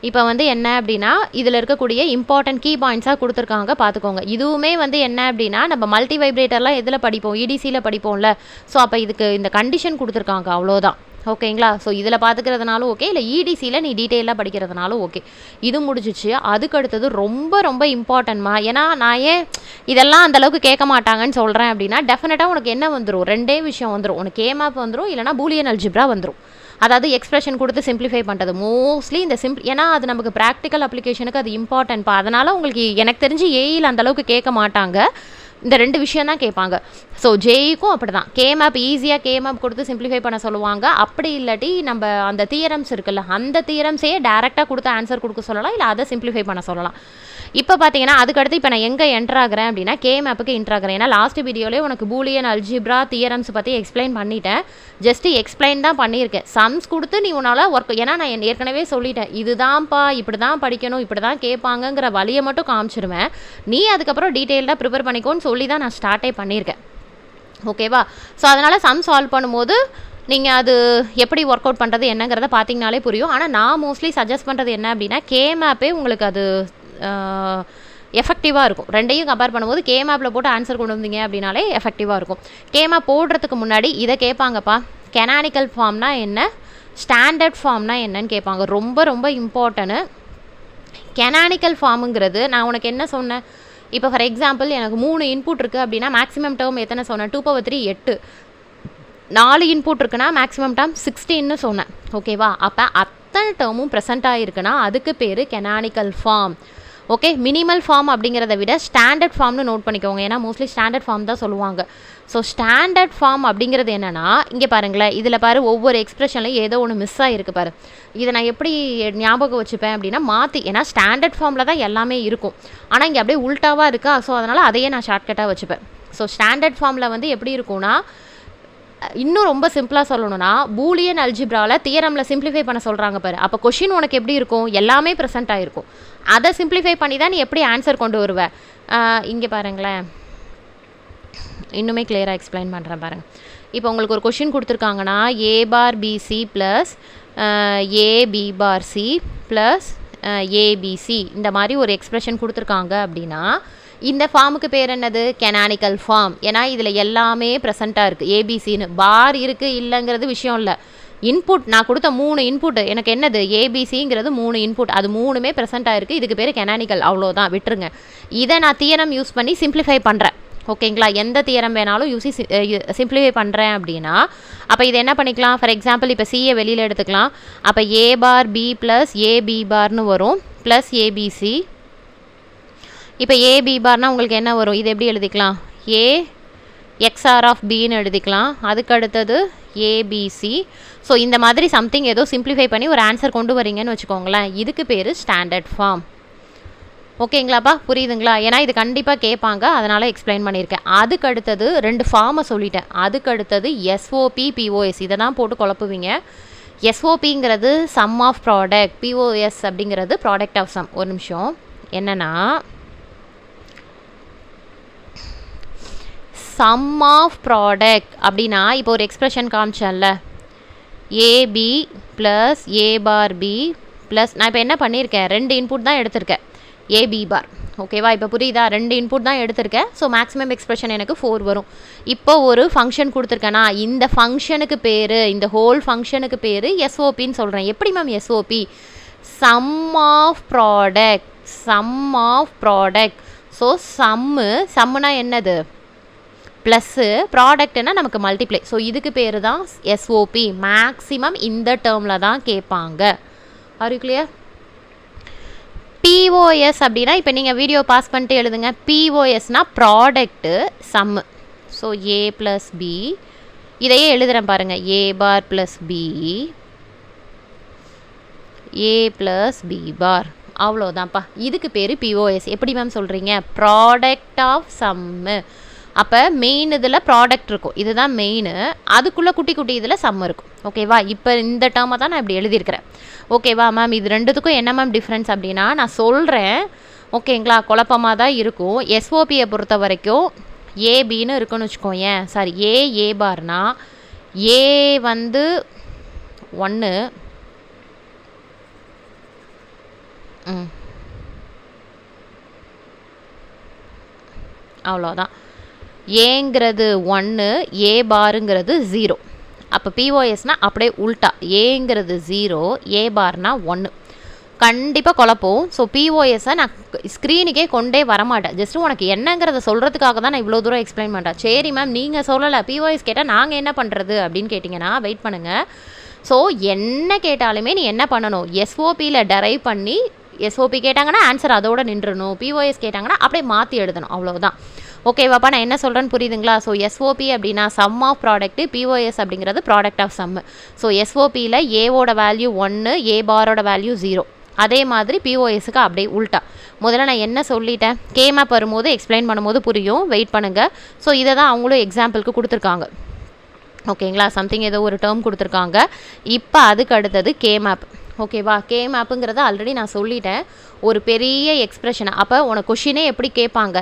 இப்போ வந்து என்ன அப்படின்னா இதில் இருக்கக்கூடிய இம்பார்ட்டன்ட் கீ பாயிண்ட்ஸாக கொடுத்துருக்காங்க, பார்த்துக்கோங்க. இதுவுமே வந்து என்ன அப்படின்னா நம்ம மல்டி வைப்ரேட்டர்லாம் எதில் படிப்போம், இடிசியில் படிப்போம்ல. ஸோ அப்போ இதுக்கு இந்த கண்டிஷன் கொடுத்துருக்காங்க, அவ்வளோதான். ஓகேங்களா, ஸோ இதில் பார்த்துக்கிறதுனாலும் ஓகே, இல்லை இடிசியில் நீ டீட்டெயிலாக படிக்கிறதுனாலும் ஓகே. இது முடிஞ்சிச்சு. அதுக்கு அடுத்தது ரொம்ப ரொம்ப இம்பார்ட்டன்ட்மா. ஏன்னா நான் ஏன் இதெல்லாம் அந்தளவுக்கு கேட்க மாட்டாங்கன்னு சொல்கிறேன் அப்படின்னா, டெஃபினட்டாக உனக்கு என்ன வந்துடும், ரெண்டே விஷயம் வந்துடும். உனக்கு கே மேப் வந்துடும், இல்லைனா பூலியன் அல்ஜிப்ரா வந்துடும். அதாவது எக்ஸ்பிரஷன் கொடுத்து சிம்பிளிஃபை பண்ணுறது. மோஸ்ட்லி இந்த ஏன்னா அது நமக்கு ப்ராக்டிக்கல் அப்ளிகேஷனுக்கு அது இம்பார்ட்டன்ட்ப்பா. அதனால் உங்களுக்கு எனக்கு தெரிஞ்சு ஏஇயில் அந்தளவுக்கு கேட்க மாட்டாங்க, இந்த 2 விஷயம் தான் கேட்பாங்க. ஸோ ஜேஇக்கும் அப்படி தான், கே மேப் ஈஸியாக கே மேப் கொடுத்து சிம்பிளிஃபை பண்ண சொல்லுவாங்க. அப்படி இல்லாட்டி நம்ம அந்த தியரம்ஸ் இருக்குல்ல, அந்த தியரம்ஸையே டேரெக்டாக கொடுத்து ஆன்சர் கொடுக்க சொல்லலாம், இல்லை அதை சிம்பிளிஃபை பண்ண சொல்லலாம். இப்போ பார்த்தீங்கன்னா அதுக்கடுத்து இப்போ நான் எங்கே என்ட்ரு ஆகிறேன் அப்படின்னா கே மேப்புக்கு என்ட்ரு ஆகிறேன். ஏன்னா லாஸ்ட் வீடியோலேயே உனக்கு பூலியன் அல்ஜிப்ரா தியரம்ஸ் பற்றி எக்ஸ்பிளைன் பண்ணிட்டேன். ஜஸ்ட்டு எக்ஸ்பிளைன் தான் பண்ணியிருக்கேன். சம்ஸ் கொடுத்து நீ உன்னால் ஒர்க், ஏன்னா நான் ஏற்கனவே சொல்லிட்டேன், இதுதான்ப்பா இப்படி தான் படிக்கணும், இப்படி தான் கேட்பாங்கங்கிற வழியை மட்டும் காமிச்சிருவேன். நீ அதுக்கப்புறம் டீட்டெயில்டாக ப்ரிப்பேர் பண்ணிக்கோன்னு சொல்லி தான் நான் ஸ்டார்ட்டே பண்ணியிருக்கேன். ஓகேவா, ஸோ அதனால் சம் சால்வ் பண்ணும்போது நீங்கள் அது எப்படி ஒர்க் அவுட் பண்ணுறது என்னங்கிறத பார்த்தீங்கனாலே புரியும். ஆனால் நான் மோஸ்ட்லி சஜஸ்ட் பண்ணுறது என்ன அப்படின்னா கே மேப்பே உங்களுக்கு அது எஃபெக்டிவாக இருக்கும். ரெண்டையும் கம்பேர் பண்ணும்போது கே மேப்பில் போட்டு ஆன்சர் கொண்டு வந்தீங்க அப்படின்னாலே எஃபெக்டிவாக இருக்கும். கே மேப் போடுறதுக்கு முன்னாடி இதை கேட்பாங்கப்பா, கெனானிக்கல் ஃபார்ம்னா என்ன, ஸ்டாண்டர்ட் ஃபார்ம்னா என்னன்னு கேட்பாங்க. ரொம்ப ரொம்ப இம்பார்ட்டன்ட்டு. கெனானிக்கல் ஃபார்முங்கிறது நான் உனக்கு என்ன சொன்னேன், இப்போ ஃபார் எக்ஸாம்பிள் எனக்கு 3 இன்புட் இருக்குது அப்படின்னா மேக்ஸிமம் டேர்ம் எத்தனை சொன்னேன், 2/3 8. 4 இன்புட் இருக்குன்னா மேக்ஸிமம் டேர்ம் 16ன்னு சொன்னேன். ஓகேவா, அப்போ அத்தனை டேர்மும் ப்ரெசென்ட் ஆகிருக்குன்னா அதுக்கு பேர் canonical form. Okay, minimal form அப்படிங்கிறத விட ஸ்டாண்டர்ட் ஃபார்ம்னு நோட் பண்ணிக்கோங்க. ஏன்னா மோஸ்ட்லி ஸ்டாண்டர்ட் ஃபார்ம் தான் சொல்லுவாங்க. ஸோ ஸ்டாண்டர்ட் ஃபார்ம் அப்படிங்கிறது என்னென்னா, இங்கே பாருங்களேன், இதில் பாரு ஒவ்வொரு எக்ஸ்பிரஷன்லையும் ஏதோ ஒன்று மிஸ் ஆகிருக்கு பாரு. இதை நான் எப்படி ஞாபகம் வச்சுப்பேன் அப்படின்னா மாற்றி, ஏன்னா ஸ்டாண்டர்ட் ஃபார்மில் தான் எல்லாமே இருக்கும். ஆனால் இங்கே அப்படியே உல்ட்டாவாக இருக்கா, ஸோ அதனால் அதையே நான் ஷார்ட்கட்டாக வச்சுப்பேன். ஸோ ஸ்டாண்டர்ட் ஃபார்மில் வந்து எப்படி இருக்கும்னா, இன்னும் ரொம்ப சிம்பிளாக சொல்லணும்னா, பூலியன் அல்ஜிப்ராவில் தியரமில் சிம்பிளிஃபை பண்ண சொல்கிறாங்க பாரு. அப்போ கொஷின் உனக்கு எப்படி இருக்கும், எல்லாமே ப்ரெசென்ட் ஆகிருக்கும். அதை சிம்பிளிஃபை பண்ணி தான் நீ எப்படி ஆன்சர் கொண்டு வருவேன். இங்கே பாருங்களேன், இன்னுமே கிளியராக எக்ஸ்பிளைன் பண்ணுறேன் பாருங்கள். இப்போ உங்களுக்கு ஒரு கொஷின் கொடுத்துருக்காங்கன்னா, ஏ பார் PC plus AB bar C plus ABC, இந்த மாதிரி ஒரு எக்ஸ்ப்ரெஷன் கொடுத்துருக்காங்க அப்படின்னா, இந்த ஃபார்முக்கு பேர் என்னது, கெனானிக்கல் ஃபார்ம். ஏன்னா இதில் எல்லாமே ப்ரெசண்ட்டாக இருக்குது. ஏபிசின்னு பார் இருக்குது இல்லைங்கிறது விஷயம் இல்லை. இன்புட் நான் கொடுத்த 3 இன்புட் எனக்கு என்னது, ஏபிசிங்கிறது 3 இன்புட், அது 3மே ப்ரெசென்ட்டாக இருக்குது. இதுக்கு பேர் கெனானிக்கல், அவ்வளோதான், விட்டுருங்க. இதை நான் தியரம் யூஸ் பண்ணி சிம்பிளிஃபை பண்ணுறேன். ஓகேங்களா, எந்த தியரம் வேணாலும் சிம்பிளிஃபை பண்ணுறேன் அப்படின்னா, அப்போ இதை என்ன பண்ணிக்கலாம், ஃபார் எக்ஸாம்பிள் இப்போ சிஏ வெளியில் எடுத்துக்கலாம். அப்போ ஏ பார் பி ப்ளஸ் ஏபி பார்னு வரும் ப்ளஸ் ஏபிசி. இப்போ ஏபி பார்னால் உங்களுக்கு என்ன வரும், இது எப்படி எழுதிக்கலாம், ஏ எக்ஸ்ஆர் ஆஃப் பின்னு எழுதிக்கலாம். அதுக்கு அடுத்தது ஏபிசி. ஸோ இந்த மாதிரி சம்திங் ஏதோ சிம்பிளிஃபை பண்ணி ஒரு ஆன்சர் கொண்டு வரீங்கன்னு வச்சுக்கோங்களேன், இதுக்கு பேர் ஸ்டாண்டர்ட் ஃபார்ம். ஓகேங்களாப்பா, புரியுதுங்களா? ஏன்னா இது கண்டிப்பாக கேட்பாங்க, அதனால் எக்ஸ்பிளைன் பண்ணியிருக்கேன். அதுக்கு அடுத்தது 2 ஃபார்மை சொல்லிட்டேன். அதுக்கு அடுத்தது எஸ்ஓபி பிஓஎஸ், இதை தான் போட்டு குழப்புவீங்க. எஸ்ஓபிங்கிறது சம் ஆஃப் ப்ராடக்ட், பிஓஎஸ் அப்படிங்கிறது ப்ராடக்ட் ஆஃப் சம். ஒரு நிமிஷம், என்னென்னா சம் ஆஃப் ப்ராடக்ட் அப்படின்னா, இப்போ ஒரு expression காமிச்சேன்ல, AB plus A bar B plus, நான் இப்போ என்ன பண்ணியிருக்கேன், 2 இன்புட் தான் எடுத்திருக்கேன், ஏபி பார். ஓகேவா, இப்போ புரியுதா, 2 இன்புட் தான் எடுத்திருக்கேன். ஸோ மேக்ஸிமம் எக்ஸ்ப்ரெஷன் எனக்கு 4 வரும். இப்போ ஒரு ஃபங்க்ஷன் கொடுத்துருக்கேன்னா, இந்த ஃபங்க்ஷனுக்கு பேர், இந்த ஹோல் ஃபங்க்ஷனுக்கு பேர் எஸ்ஓபின்னு சொல்கிறேன். எப்படி ma'am SOP, sum of product, sum of product. So சம்முனா என்னது, ப்ளஸ்ஸு, ப்ராடக்ட்னா நமக்கு மல்டிப்ளை. ஸோ இதுக்கு பேர் தான் எஸ்ஓபி. மேக்ஸிமம் இந்த டேர்மில் தான் கேட்பாங்க. Are you clear? பிஓஎஸ் அப்படின்னா, இப்போ நீங்கள் வீடியோ பாஸ் பண்ணிட்டு எழுதுங்க. பிஓஎஸ்னால் ப்ராடக்ட்டு சம்மு. ஸோ ஏ ப்ளஸ் பி, இதையே எழுதுகிறேன் பாருங்கள், ஏ பார் ப்ளஸ் பி, ஏ ப்ளஸ் பி பார், அவ்வளோதான்ப்பா. இதுக்கு பேர் பிஓஎஸ். எப்படி மேம் சொல்கிறீங்க, ப்ராடக்ட் ஆஃப் சம்மு. அப்போ மெயின் இதில் ப்ராடக்ட் இருக்கும், இதுதான் மெயின், அதுக்குள்ளே குட்டி குட்டி இதில் சம் இருக்கும். ஓகேவா, இப்போ இந்த டேர்மை தான் நான் இப்படி எழுதியிருக்கிறேன். ஓகேவா மேம், இது ரெண்டுத்துக்கும் என்ன மேம் டிஃப்ரென்ஸ் அப்படின்னா நான் சொல்கிறேன். ஓகேங்களா, குழப்பமாக தான் இருக்கும். எஸ்ஓபியை பொறுத்த வரைக்கும் ஏபின்னு இருக்குன்னு வச்சுக்கோங்க. சாரி, ஏ பார்னா ஏ வந்து 1, அவ்வளோதான். ஏங்கிறது 1, ஏ பாருங்கிறது 0. அப்போ பிஓஎஸ்னால் அப்படியே உல்ட்டா, ஏங்கிறது 0, ஏ பார்னா 1. கண்டிப்பாக குழப்பம். ஸோ பிஓஎஸை நான் ஸ்க்ரீனுக்கே கொண்டே வரமாட்டேன். ஜஸ்ட்டு உனக்கு என்னங்கிறத சொல்கிறதுக்காக தான் நான் இவ்வளோ தூரம் எக்ஸ்பிளைன் பண்ணுறேன். சரி மேம், நீங்கள் சொல்லலை, பிஓஎஸ் கேட்டால் நாங்கள் என்ன பண்ணுறது அப்படின்னு கேட்டிங்கன்னா வெயிட் பண்ணுங்கள். ஸோ என்ன கேட்டாலுமே நீ என்ன பண்ணணும், எஸ்ஓபியில் டெரைவ் பண்ணி, எஸ்ஓபி கேட்டாங்கன்னா ஆன்சர் அதோட நின்றுணும், பிஓஎஸ் கேட்டாங்கன்னா அப்படியே மாற்றி எழுதணும், அவ்வளோதான். ஓகேவாப்பா, நான் என்ன சொல்கிறேன்னு புரியுதுங்களா? ஸோ எஸ்ஓபி அப்படின்னா சம் ஆஃப் ப்ராடக்ட்டு, பிஓஎஸ் அப்படிங்கிறது ப்ராடக்ட் ஆஃப் சம்மு. ஸோ எஸ்ஓபியில் ஏவோட வேல்யூ 1, ஏ பாரோட வேல்யூ 0. அதே மாதிரி பிஓஎஸ்க்கு அப்படியே உல்ட்டா. முதல்ல நான் என்ன சொல்லிட்டேன், கேமேப் வரும்போது எக்ஸ்பிளைன் பண்ணும்போது புரியும், வெயிட் பண்ணுங்கள். ஸோ இதை தான் அவங்களும் எக்ஸாம்பிளுக்கு கொடுத்துருக்காங்க. ஓகேங்களா, சம்திங் ஏதோ ஒரு டேர்ம் கொடுத்துருக்காங்க. இப்போ அதுக்கு அடுத்தது கேமேப். ஓகேவா, கேமேப்புங்கிறத ஆல்ரெடி நான் சொல்லிட்டேன், ஒரு பெரிய எக்ஸ்ப்ரெஷன். அப்போ உனக்கு கொஷினே எப்படி கேட்பாங்க,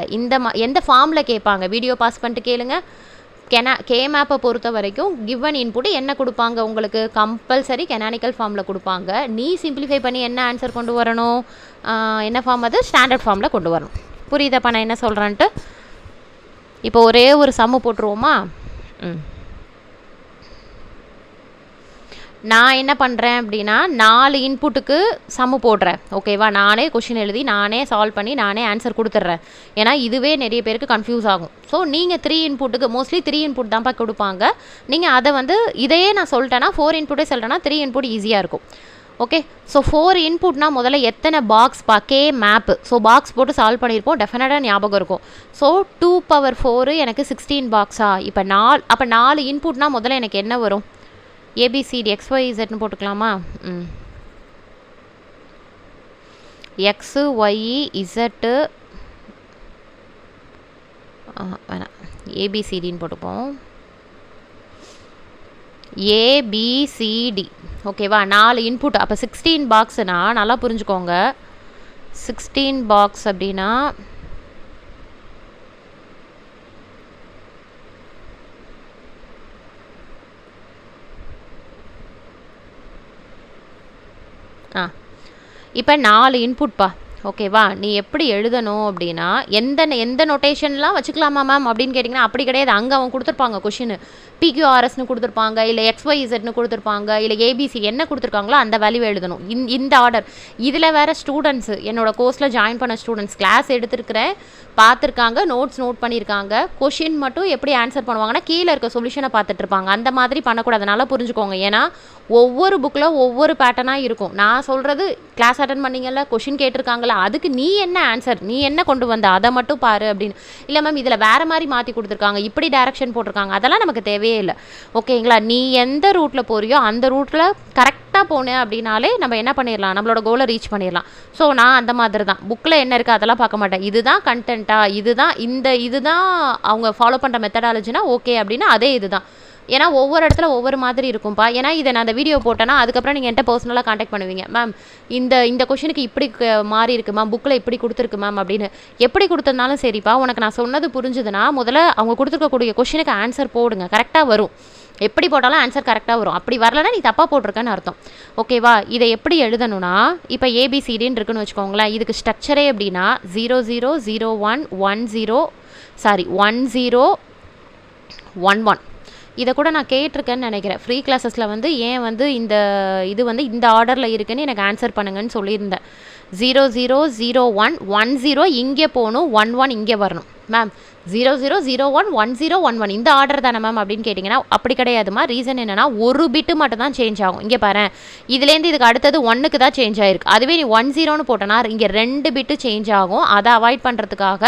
எந்த ஃபார்மில் கேட்பாங்க, வீடியோ பாஸ் பண்ணிட்டு கேளுங்க. கேமேப்பை பொறுத்த வரைக்கும் கிவன் இன்புட் என்ன கொடுப்பாங்க உங்களுக்கு, கம்பல்சரி கெனானிக்கல் ஃபார்மில் கொடுப்பாங்க. நீ சிம்பிளிஃபை பண்ணி என்ன ஆன்சர் கொண்டு வரணும், என்ன ஃபார்ம், அது ஸ்டாண்டர்ட் ஃபார்மில் கொண்டு வரணும். புரியுதாப்பா நான் என்ன சொல்கிறேன்ட்டு? இப்போ ஒரே ஒரு சம்மு போட்டுருவோமா? நான் என்ன பண்ணுறேன் அப்படின்னா 4 இன்புட்டுக்கு சம்மு போடுறேன். ஓகேவா, நானே கொஷின் எழுதி நானே சால்வ் பண்ணி நானே ஆன்சர் கொடுத்துட்றேன். ஏன்னா இதுவே நிறைய பேருக்கு கன்ஃபியூஸ் ஆகும். ஸோ நீங்கள் 3 இன்புட்டுக்கு மோஸ்ட்லி 3 இன்புட் தான்ப்பா கொடுப்பாங்க. நீங்கள் அதை வந்து இதையே நான் சொல்லிட்டேன்னா 4 இன்புட்டே சொல்லிட்டேன்னா 3 இன்புட் ஈஸியாக இருக்கும். ஓகே. ஸோ 4 இன்புட்னா முதல்ல எத்தனை box K map. So box போட்டு சால்வ் பண்ணியிருப்போம், டெஃபினட்டாக ஞாபகம் இருக்கும். ஸோ 2^4 எனக்கு 16 பாக்ஸா? இப்போ 4 இன்புட்னா முதல்ல எனக்கு என்ன வரும்? ஏபிசிடி XYZன்னு போட்டுக்கலாமா? எக்ஸு ஒய் இசட்டு வேணாம், ஏபிசிடின்னு போட்டுப்போம். ஏபிசிடி ஓகேவா? 4 இன்புட். அப்போ 16 பாக்ஸ்னா நல்லா புரிஞ்சுக்கோங்க. 16 பாக்ஸ் அப்படின்னா இப்போ 4 இன்புட்ப்பா. ஓகேவா? நீ எப்படி எழுதணும் அப்படின்னா எந்த நொட்டேஷன்லாம் வச்சுக்கலாமா மேம் அப்படின்னு கேட்டிங்கன்னா அப்படி கிடையாது. அங்கே அவங்க கொடுத்துருப்பாங்க கொஷின் பிக்யூஆர்எஸ்னு கொடுத்துருப்பாங்க, இல்லை XYZன்னு கொடுத்துருப்பாங்க, இல்லை ஏபிசி என்ன கொடுத்துருக்காங்களோ அந்த வேல்யூ எழுதணும். இந்த ஆர்டர். இதில் வேறு ஸ்டூடெண்ட்ஸு என்னோட கோர்ஸில் ஜாயின் பண்ண ஸ்டூடெண்ட்ஸ் கிளாஸ் எடுத்துருக்கிறேன், பார்த்துருக்காங்க, நோட்ஸ் நோட் பண்ணியிருக்காங்க. கொஷின் மட்டும் எப்படி ஆன்சர் பண்ணுவாங்கன்னா கீழே இருக்க சொல்யூஷனை பார்த்துட்ருப்பாங்க. அந்த மாதிரி பண்ணக்கூடாது, நல்லா புரிஞ்சுக்கோங்க. ஏன்னா ஒவ்வொரு புக்கில் ஒவ்வொரு பேட்டர்னாக இருக்கும். நான் சொல்கிறது கிளாஸ் அட்டன் பண்ணிங்கல்ல, கொஷின் கேட்டிருக்காங்களா, அதுக்கு நீ என்ன ஆன்சர், நீ என்ன கொண்டு வந்த அதை மட்டும் பாரு அப்படின்னு. இல்லை மேம் இதில் வேறு மாதிரி மாற்றி கொடுத்துருக்காங்க, இப்படி டைரக்ஷன் போட்டிருக்காங்க, அதெல்லாம் நமக்கு தேவையே இல்லை. ஓகேங்களா? நீ எந்த ரூட்டில் போறியோ அந்த ரூட்டில் கரெக்டாக போனேன் அப்படின்னாலே நம்ம என்ன பண்ணிடலாம், நம்மளோட கோலை ரீச் பண்ணிடலாம். ஸோ நான் அந்த மாதிரி தான் புக்கில் என்ன இருக்குது அதெல்லாம் பார்க்க மாட்டேன். இதுதான் கண்டென்ட்டா, இதுதான் அவங்க ஃபாலோ பண்ணுற மெத்தடாலஜினா ஓகே அப்படின்னா அதே இதுதான். ஏன்னா ஒவ்வொரு இடத்துல ஒவ்வொரு மாதிரி இருக்கும்ப்பா. ஏன்னா இதை நான் அந்த வீடியோ போட்டேன்னா அதுக்கப்புறம் நீங்கள் என்கிட்ட பர்சனலாக காண்டாக்ட் பண்ணுவீங்க, மேம் இந்த கொஷனுக்கு இப்படி மாறி இருக்கு மேம், புக்கில் இப்படி கொடுத்துருக்கு மேம் அப்படின்னு. எப்படி கொடுத்ததுனாலும் சரிப்பா, உனக்கு நான் சொன்னது புரிஞ்சுதுன்னா முதல்ல அவங்க கொடுத்துருக்கக்கூடிய கொஷனுக்கு ஆன்சர் போடுங்க, கரெக்டாக வரும். எப்படி போட்டாலும் ஆன்சர் கரெக்டாக வரும். அப்படி வரலன்னா நீ தப்பாக போட்டிருக்கேன்னு அர்த்தம். ஓகேவா? இதை எப்படி எழுதணும்னா இப்போ ஏபிசிடின்னு இருக்குன்னு வச்சுக்கோங்களேன். இதுக்கு ஸ்ட்ரக்சரே எப்படின்னா 00011011 இதை கூட நான் கேட்டிருக்கேன்னு நினைக்கிறேன். ஃப்ரீ கிளாஸஸில் ஏன் இந்த ஆர்டரில் இருக்குன்னு எனக்கு ஆன்சர் பண்ணுங்கன்னு சொல்லியிருந்தேன். 000110 இங்கே போகணும், 11 இங்கே வரணும். மேம் 00011011 இந்த ஆர்டர் தானே மேம் அப்படின்னு கேட்டிங்கன்னா அப்படி கிடையாதுமா. ரீசன் என்னென்னா ஒரு பிட்டு மட்டும் தான் சேஞ்ச் ஆகும். இங்கே பாரு, இதுலேருந்து இதுக்கு அடுத்தது 1க்கு தான் சேஞ்ச் ஆகிருக்கு. அதுவே நீ 10ன்னு போட்டோன்னா இங்கே 2 பிட்டு சேஞ்ச் ஆகும். அதை அவாய்ட் பண்ணுறதுக்காக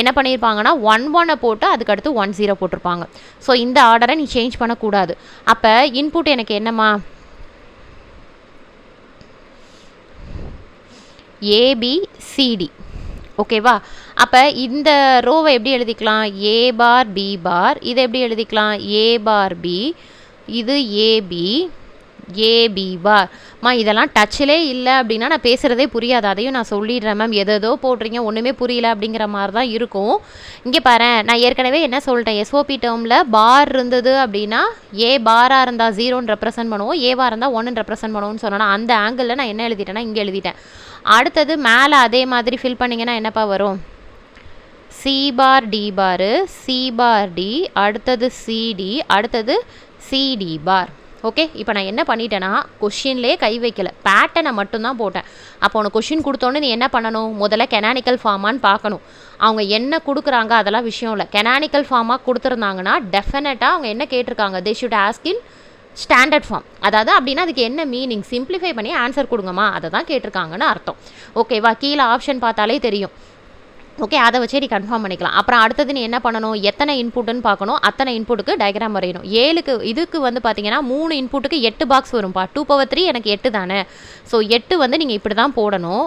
என்ன பண்ணியிருப்பாங்கன்னா 11 போட்டு அதுக்கு அடுத்து 10 போட்டிருப்பாங்க. ஸோ இந்த ஆர்டரை நீ சேஞ்ச் பண்ணக்கூடாது. அப்போ இன்புட் எனக்கு என்னம்மா, ஏபிசிடி. ஓகேவா? அப்போ இந்த ரோவை எப்படி எழுதிக்கலாம், ஏ பார் பி பார். இதை எப்படி எழுதிக்கலாம், ஏ பார் பி. இது ஏபி, ஏபி பார். இதெல்லாம் டச்சிலே இல்லை அப்படின்னா நான் பேசுகிறதே புரியாது. அதையும் நான் சொல்லிடுறேன் மேம். எதோ போடுறீங்க, ஒன்றுமே புரியல அப்படிங்கிற மாதிரி தான் இருக்கும். இங்கே பாரு, நான் ஏற்கனவே என்ன சொல்லிட்டேன், எஸ்ஓபி டேர்மில் பார் இருந்தது அப்படின்னா ஏ பாராக இருந்தால் 0ன்னு ரெப்ரசென்ட் பண்ணுவோம், ஏவாக இருந்தால் 1ன்னு ரெப்ரசென்ட் பண்ணுவோம்னு சொன்னோன்னா அந்த ஆங்கிளில் நான் என்ன எழுதிட்டேன்னா இங்கே எழுதிட்டேன். அடுத்தது மேலே அதே மாதிரி ஃபில் பண்ணிங்கன்னா என்னப்பா வரும், சி பார் டி பாரு, சி பார் டி, அடுத்தது சிடி, அடுத்தது சிடி பார். ஓகே? இப்போ நான் என்ன பண்ணிட்டேன்னா கொஷின்லேயே கை வைக்கல, பேட்டர்னை மட்டும்தான் போட்டேன். அப்போ உனக்கு கொஷின் கொடுத்தோன்னே நீ என்ன பண்ணணும், முதல்ல கெனானிக்கல் ஃபார்மான்னு பார்க்கணும். அவங்க என்ன கொடுக்குறாங்க அதெல்லாம் விஷயம் இல்லை. கெனானிக்கல் ஃபார்மாக கொடுத்துருந்தாங்கன்னா டெஃபினட்டாக அவங்க என்ன கேட்டிருக்காங்க, they should ask in standard form. அதாவது அப்படின்னா அதுக்கு என்ன மீனிங், சிம்பிளிஃபை பண்ணி ஆன்சர் கொடுங்கம்மா, அதை தான் கேட்டிருக்காங்கன்னு அர்த்தம். ஓகேவா? கீழே ஆப்ஷன் பார்த்தாலே தெரியும். ஓகே, அதை வச்சே நீ கன்ஃபார்ம் பண்ணிக்கலாம். அப்புறம் அடுத்தது நீ என்ன பண்ணணும், எத்தனை இன்புட்டுன்னு பார்க்கணும், அத்தனை இன்புட்டுக்கு டயக்ராம் வரையணும். 7க்கு இதுக்கு பார்த்தீங்கன்னா 3 இன்புட்டுக்கு 8 பாக்ஸ் வரும்ப்பா. 2^3 எனக்கு 8 தானே. ஸோ 8 நீங்கள் இப்படி தான் போடணும்.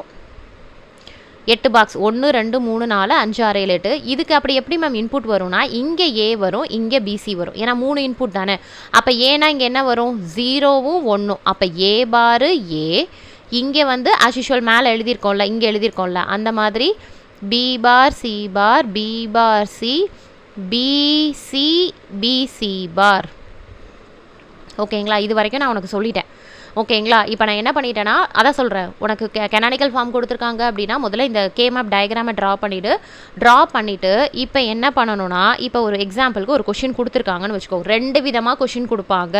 8 பாக்ஸ் 1 2 3 4 5 6 7 8. இதுக்கு அப்படி எப்படி மேம் இன்புட் வரும்னா இங்கே ஏ வரும், இங்கே பிசி வரும். ஏன்னா 3 இன்புட் தானே. அப்போ ஏன்னா இங்கே என்ன வரும், 0வும் 1ம். அப்போ ஏ பாரு ஏ, இங்கே ஆஸ் யூஷுவல் மேலே எழுதியிருக்கோம்ல, இங்கே எழுதியிருக்கோம்ல அந்த மாதிரி B bar C bar, B bar C, busy busy பார். ஓகேங்களா? இது வரைக்கும் நான் உனக்கு சொல்லிட்டேன். ஓகேங்களா? இப்போ நான் என்ன பண்ணிட்டேன்னா அதான் சொல்கிறேன், உனக்கு கெனானிக்கல் ஃபார்ம் கொடுத்துருக்காங்க அப்படின்னா முதல்ல இந்த கேமப் டயக்ராமை ட்ரா பண்ணிவிட்டு இப்போ என்ன பண்ணணும்னா, இப்போ ஒரு எக்ஸாம்பிளுக்கு ஒரு கொஷின் கொடுத்துருக்காங்கன்னு வச்சுக்கோ. 2 விதமாக கொஷின் கொடுப்பாங்க.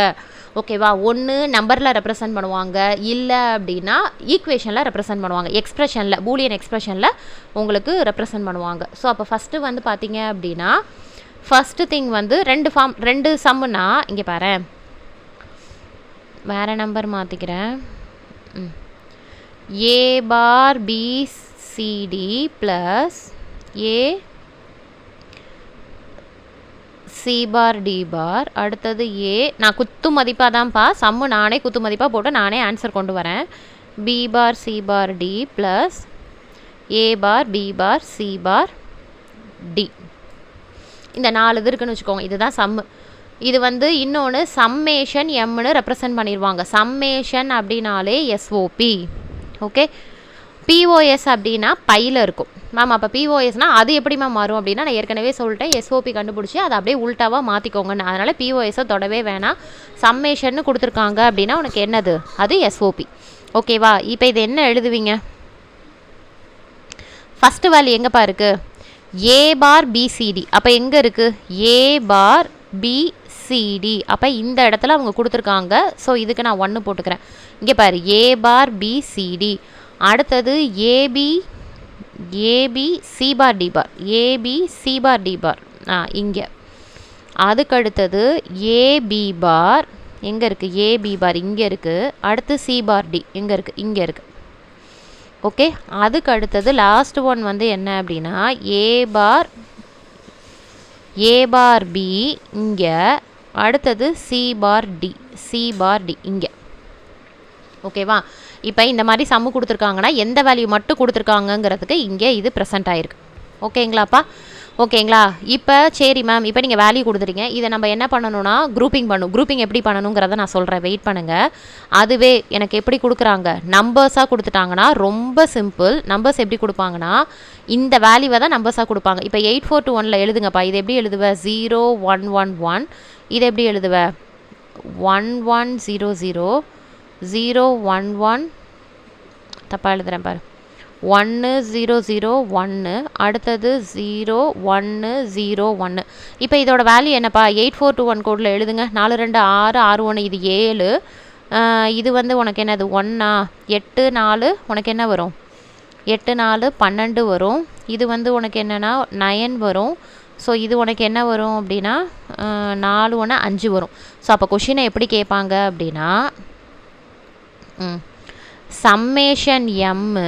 ஓகேவா? ஒன்று நம்பரில் ரெப்ரசன்ட் பண்ணுவாங்க, இல்லை அப்படின்னா ஈக்குவேஷனில் ரெப்ரசன்ட் பண்ணுவாங்க, எக்ஸ்ப்ரெஷனில் பூலியன் எக்ஸ்ப்ரெஷனில் உங்களுக்கு ரெப்ரசன்ட் பண்ணுவாங்க. ஸோ அப்போ ஃபஸ்ட்டு பார்த்தீங்க அப்படின்னா ஃபஸ்ட்டு திங் 2 சம்முன்னா இங்கே பாரு, வேறு நம்பர் மாற்றிக்கிறேன். A bar BCD plus A C bar D bar. அடுத்தது ஏ, நான் குத்து மதிப்பாக தான்ப்பா சம்மு நானே குத்து மதிப்பாக போட்டு நானே ஆன்சர் கொண்டு வரேன். B bar C bar D plus A bar B bar C bar D. இந்த 4 இது இருக்குன்னு வச்சுக்கோங்க. இதுதான் சம்மு. இது வந்து இன்னொன்று சம்மேஷன் எம்னு ரெப்ரசன்ட் பண்ணிடுவாங்க. சம்மேஷன் அப்படின்னாலே எஸ்ஓபி. ஓகே, பிஓஎஸ் அப்படின்னா பையில் இருக்கும் மேம். அப்போ பிஓஎஸ்னால் அது எப்படி மேம் மாறும் அப்படின்னா, நான் ஏற்கனவே சொல்லிட்டேன், எஸ்ஓபி கண்டுபிடிச்சி அதை அப்படியே உல்ட்டாவாக மாற்றிக்கோங்கன்னு. அதனால் பிஓஎஸை தொடவே வேணாம். சம்மேஷன்னு கொடுத்துருக்காங்க அப்படின்னா உனக்கு என்னது, அது எஸ்ஓபி. ஓகேவா? இப்போ இது என்ன எழுதுவீங்க? ஃபஸ்ட்டு வேல்யூ எங்கேப்பா இருக்குது? ஏ பார் பிசிடி. அப்போ எங்கே இருக்குது? ஏ பார் பிசிடி. அப்போ இந்த இடத்துல அவங்க கொடுத்துருக்காங்க. ஸோ இதுக்கு நான் 1 போட்டுக்கிறேன். இங்கே பாரு, ஏ பார் பிசிடி. அடுத்தது ஏபி சி பார் டி பார். ஏபி சி பார் டி பார் இங்கே. அதுக்கடுத்தது ஏபி பார் எங்கே இருக்குது? ஏபி பார் இங்கே இருக்குது. அடுத்து சி பார் டி எங்கே இருக்குது? இங்கே இருக்குது. ஓகே, அதுக்கு அடுத்தது லாஸ்ட் ஒன் வந்து என்ன அப்படின்னா ஏ பார் பி இங்கே. அடுத்தது சி பார் டி இங்கே. ஓகேவா? இப்போ இந்த மாதிரி சம்மு கொடுத்துருக்காங்கன்னா எந்த வேல்யூ மட்டும் கொடுத்துருக்காங்கங்கிறதுக்கு இங்கே இது ப்ரெசென்ட் ஆகிருக்கு. ஓகேங்களாப்பா? ஓகேங்களா? இப்போ சரி மேம், இப்போ நீங்கள் வேல்யூ கொடுத்துட்டீங்க. இதை நம்ம என்ன பண்ணணும்னா குரூப்பிங் குரூப்பிங் எப்படி பண்ணணுங்கிறத நான் சொல்கிறேன், வெயிட் பண்ணுங்கள். அதுவே எனக்கு எப்படி கொடுக்குறாங்க, நம்பர்ஸாக கொடுத்துட்டாங்கன்னா ரொம்ப சிம்பிள். நம்பர்ஸ் எப்படி கொடுப்பாங்கன்னா இந்த வேல்யூவை தான் நம்பர்ஸாக கொடுப்பாங்க. இப்போ 8421 எழுதுங்கப்பா. இது எப்படி எழுதுவ? 0111. இது எப்படி எழுதுவ? 1100 011. தப்பாக எழுதுகிறேன் பாரு. 1001. அடுத்தது 0101. இப்போ இதோட வேல்யூ என்னப்பா? 8421 கோடில் எழுதுங்க. 426661. இது 7. இது வந்து உனக்கு என்னது 1ஆ? 8 4 உனக்கு என்ன வரும்? 8 4 12 வரும். இது வந்து உனக்கு என்னென்னா 9 வரும். ஸோ இது உனக்கு என்ன வரும் அப்படின்னா 4 1 5 வரும். ஸோ அப்போ கொஷினை எப்படி கேட்பாங்க அப்படின்னா சம்மேஷன் எம்மு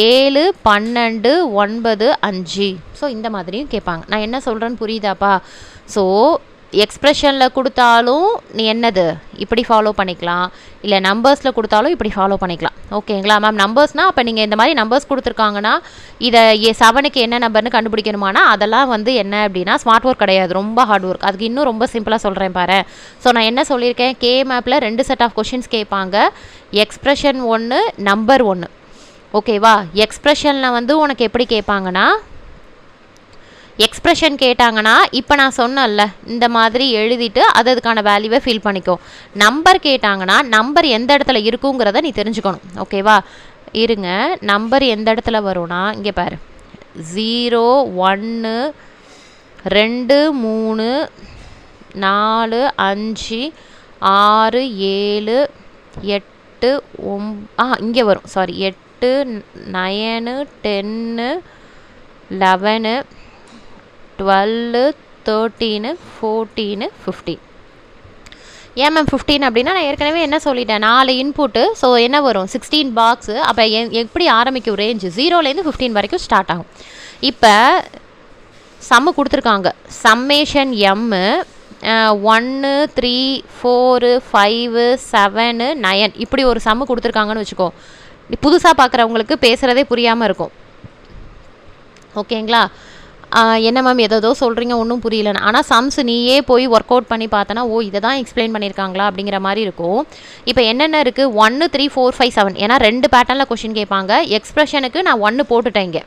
7 12 9 5. ஸோ இந்த மாதிரியும் கேட்பாங்க. நான் என்ன சொல்கிறேன்னு புரியுதாப்பா? ஸோ எக்ஸ்ப்ரெஷனில் கொடுத்தாலும் நீ என்னது இப்படி ஃபாலோ பண்ணிக்கலாம், இல்லை நம்பர்ஸில் கொடுத்தாலும் இப்படி ஃபாலோ பண்ணிக்கலாம். ஓகேங்களா மேம்? நம்பர்ஸ்னால் அப்போ நீங்கள் இந்த மாதிரி நம்பர்ஸ் கொடுத்துருக்காங்கன்னா இதை 7க்கு என்ன நம்பர்னு கண்டுபிடிக்கணுமானா அதெல்லாம் வந்து என்ன அப்படின்னா ஸ்மார்ட் ஒர்க் கிடையாது, ரொம்ப ஹார்ட் ஒர்க். அதுக்கு இன்னும் ரொம்ப சிம்பிளாக சொல்கிறேன் பாரு. ஸோ நான் என்ன சொல்லியிருக்கேன், கே மேப்பில் 2 செட் ஆஃப் கொஷின்ஸ் கேட்பாங்க. Expression 1, number 1. ஓகேவா? எக்ஸ்ப்ரெஷனில் வந்து உனக்கு எப்படி கேட்பாங்கன்னா எக்ஸ்ப்ரெஷன் கேட்டாங்கன்னா இப்போ நான் சொன்னேன்ல இந்த மாதிரி எழுதிட்டு அதுக்கான வேல்யூவை ஃபில் பண்ணிக்கோ. நம்பர் கேட்டாங்கன்னா நம்பர் எந்த இடத்துல இருக்குங்கிறத நீ தெரிஞ்சுக்கணும். ஓகேவா? இருங்க, நம்பர் எந்த இடத்துல வரும்னா இங்கே பாரு, 0 1 2 3 4 5 6 7 8 9 இங்கே வரும். சாரி, 8 9 10 11 12 13 14 15. ஏன் மேம் 15 அப்படின்னா நான் ஏற்கனவே என்ன சொல்லிட்டேன், 4 இன்புட்டு. ஸோ என்ன வரும் 16 பாக்ஸு. அப்போ எப்படி ஆரம்பிக்கும் ரேஞ்சு 0லேருந்து 15 வரைக்கும் ஸ்டார்ட் ஆகும். இப்போ சம்மு கொடுத்துருக்காங்க. சம்மேஷன் எம்மு 1 3 4 5 7 9 இப்படி ஒரு சம்மு கொடுத்துருக்காங்கன்னு வச்சுக்கோ. புதுசாக பார்க்குறவங்களுக்கு பேசுகிறதே புரியாமல் இருக்கும். ஓகேங்களா? என்ன மேம் ஏதோ சொல்கிறீங்க ஒன்றும் புரியலன்னு. ஆனால் சம்ஸ் நீயே போய் ஒர்க் அவுட் பண்ணி பார்த்தனா ஓ இதை தான் எக்ஸ்பிளைன் பண்ணியிருக்காங்களா அப்படிங்கிற மாதிரி இருக்கும். இப்போ என்னென்ன இருக்குது 1 3 4 5 7. ஏன்னா 2 பேட்டர்னில் கொஷின் கேட்பாங்க. எக்ஸ்ப்ரெஷனுக்கு நான் 1 போட்டுட்டேன் இங்கே.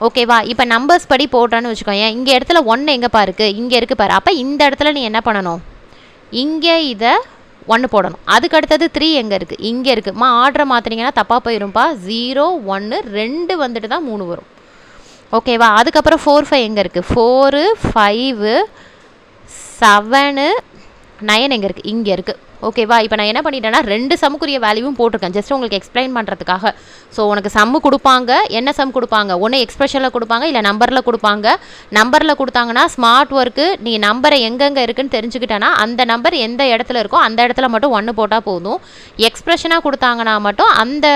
ஓகேவா? இப்போ நம்பர்ஸ் படி போட்டேன்னு வச்சுக்கோங்க. இங்கே இடத்துல 1 எங்கேப்பா இருக்குது? இங்கே இருக்குது பாரு. அப்போ இந்த இடத்துல நீ என்ன பண்ணணும், இங்கே இதை 1 போடணும். அதுக்கு அடுத்தது 3 எங்கே இருக்குது? இங்கே இருக்குமா. ஆர்டரை மாற்றினீங்கன்னா தப்பாக போயிரும்ப்பா. 0 1 2 வந்துட்டு தான் 3 வரும். ஓகேவா? அதுக்கப்புறம் 4 5 எங்கே இருக்குது? 4 5 7 9 எங்கே இருக்குது? இங்கே இருக்குது. ஓகேவா? இப்போ நான் என்ன பண்ணிட்டேன்னா 2 சம்முக்குரிய வேல்யூவும் போட்டிருக்கேன் ஜஸ்ட் உங்களுக்கு எக்ஸ்பிளைன் பண்ணுறதுக்காக. ஸோ உனக்கு சம்மு கொடுப்பாங்க, என்ன சம் கொடுப்பாங்க, ஒன்று எக்ஸ்பிரஷனில் கொடுப்பாங்க, இல்லை நம்பரில் கொடுப்பாங்க. நம்பரில் கொடுத்தாங்கன்னா ஸ்மார்ட் ஒர்க்கு நீ நம்பரை எங்கெங்கே இருக்குன்னு தெரிஞ்சுக்கிட்டேன்னா அந்த நம்பர் எந்த இடத்துல இருக்கோ அந்த இடத்துல மட்டும் 1 போட்டால் போதும். எக்ஸ்பிரஷனாக கொடுத்தாங்கன்னா மட்டும் அந்த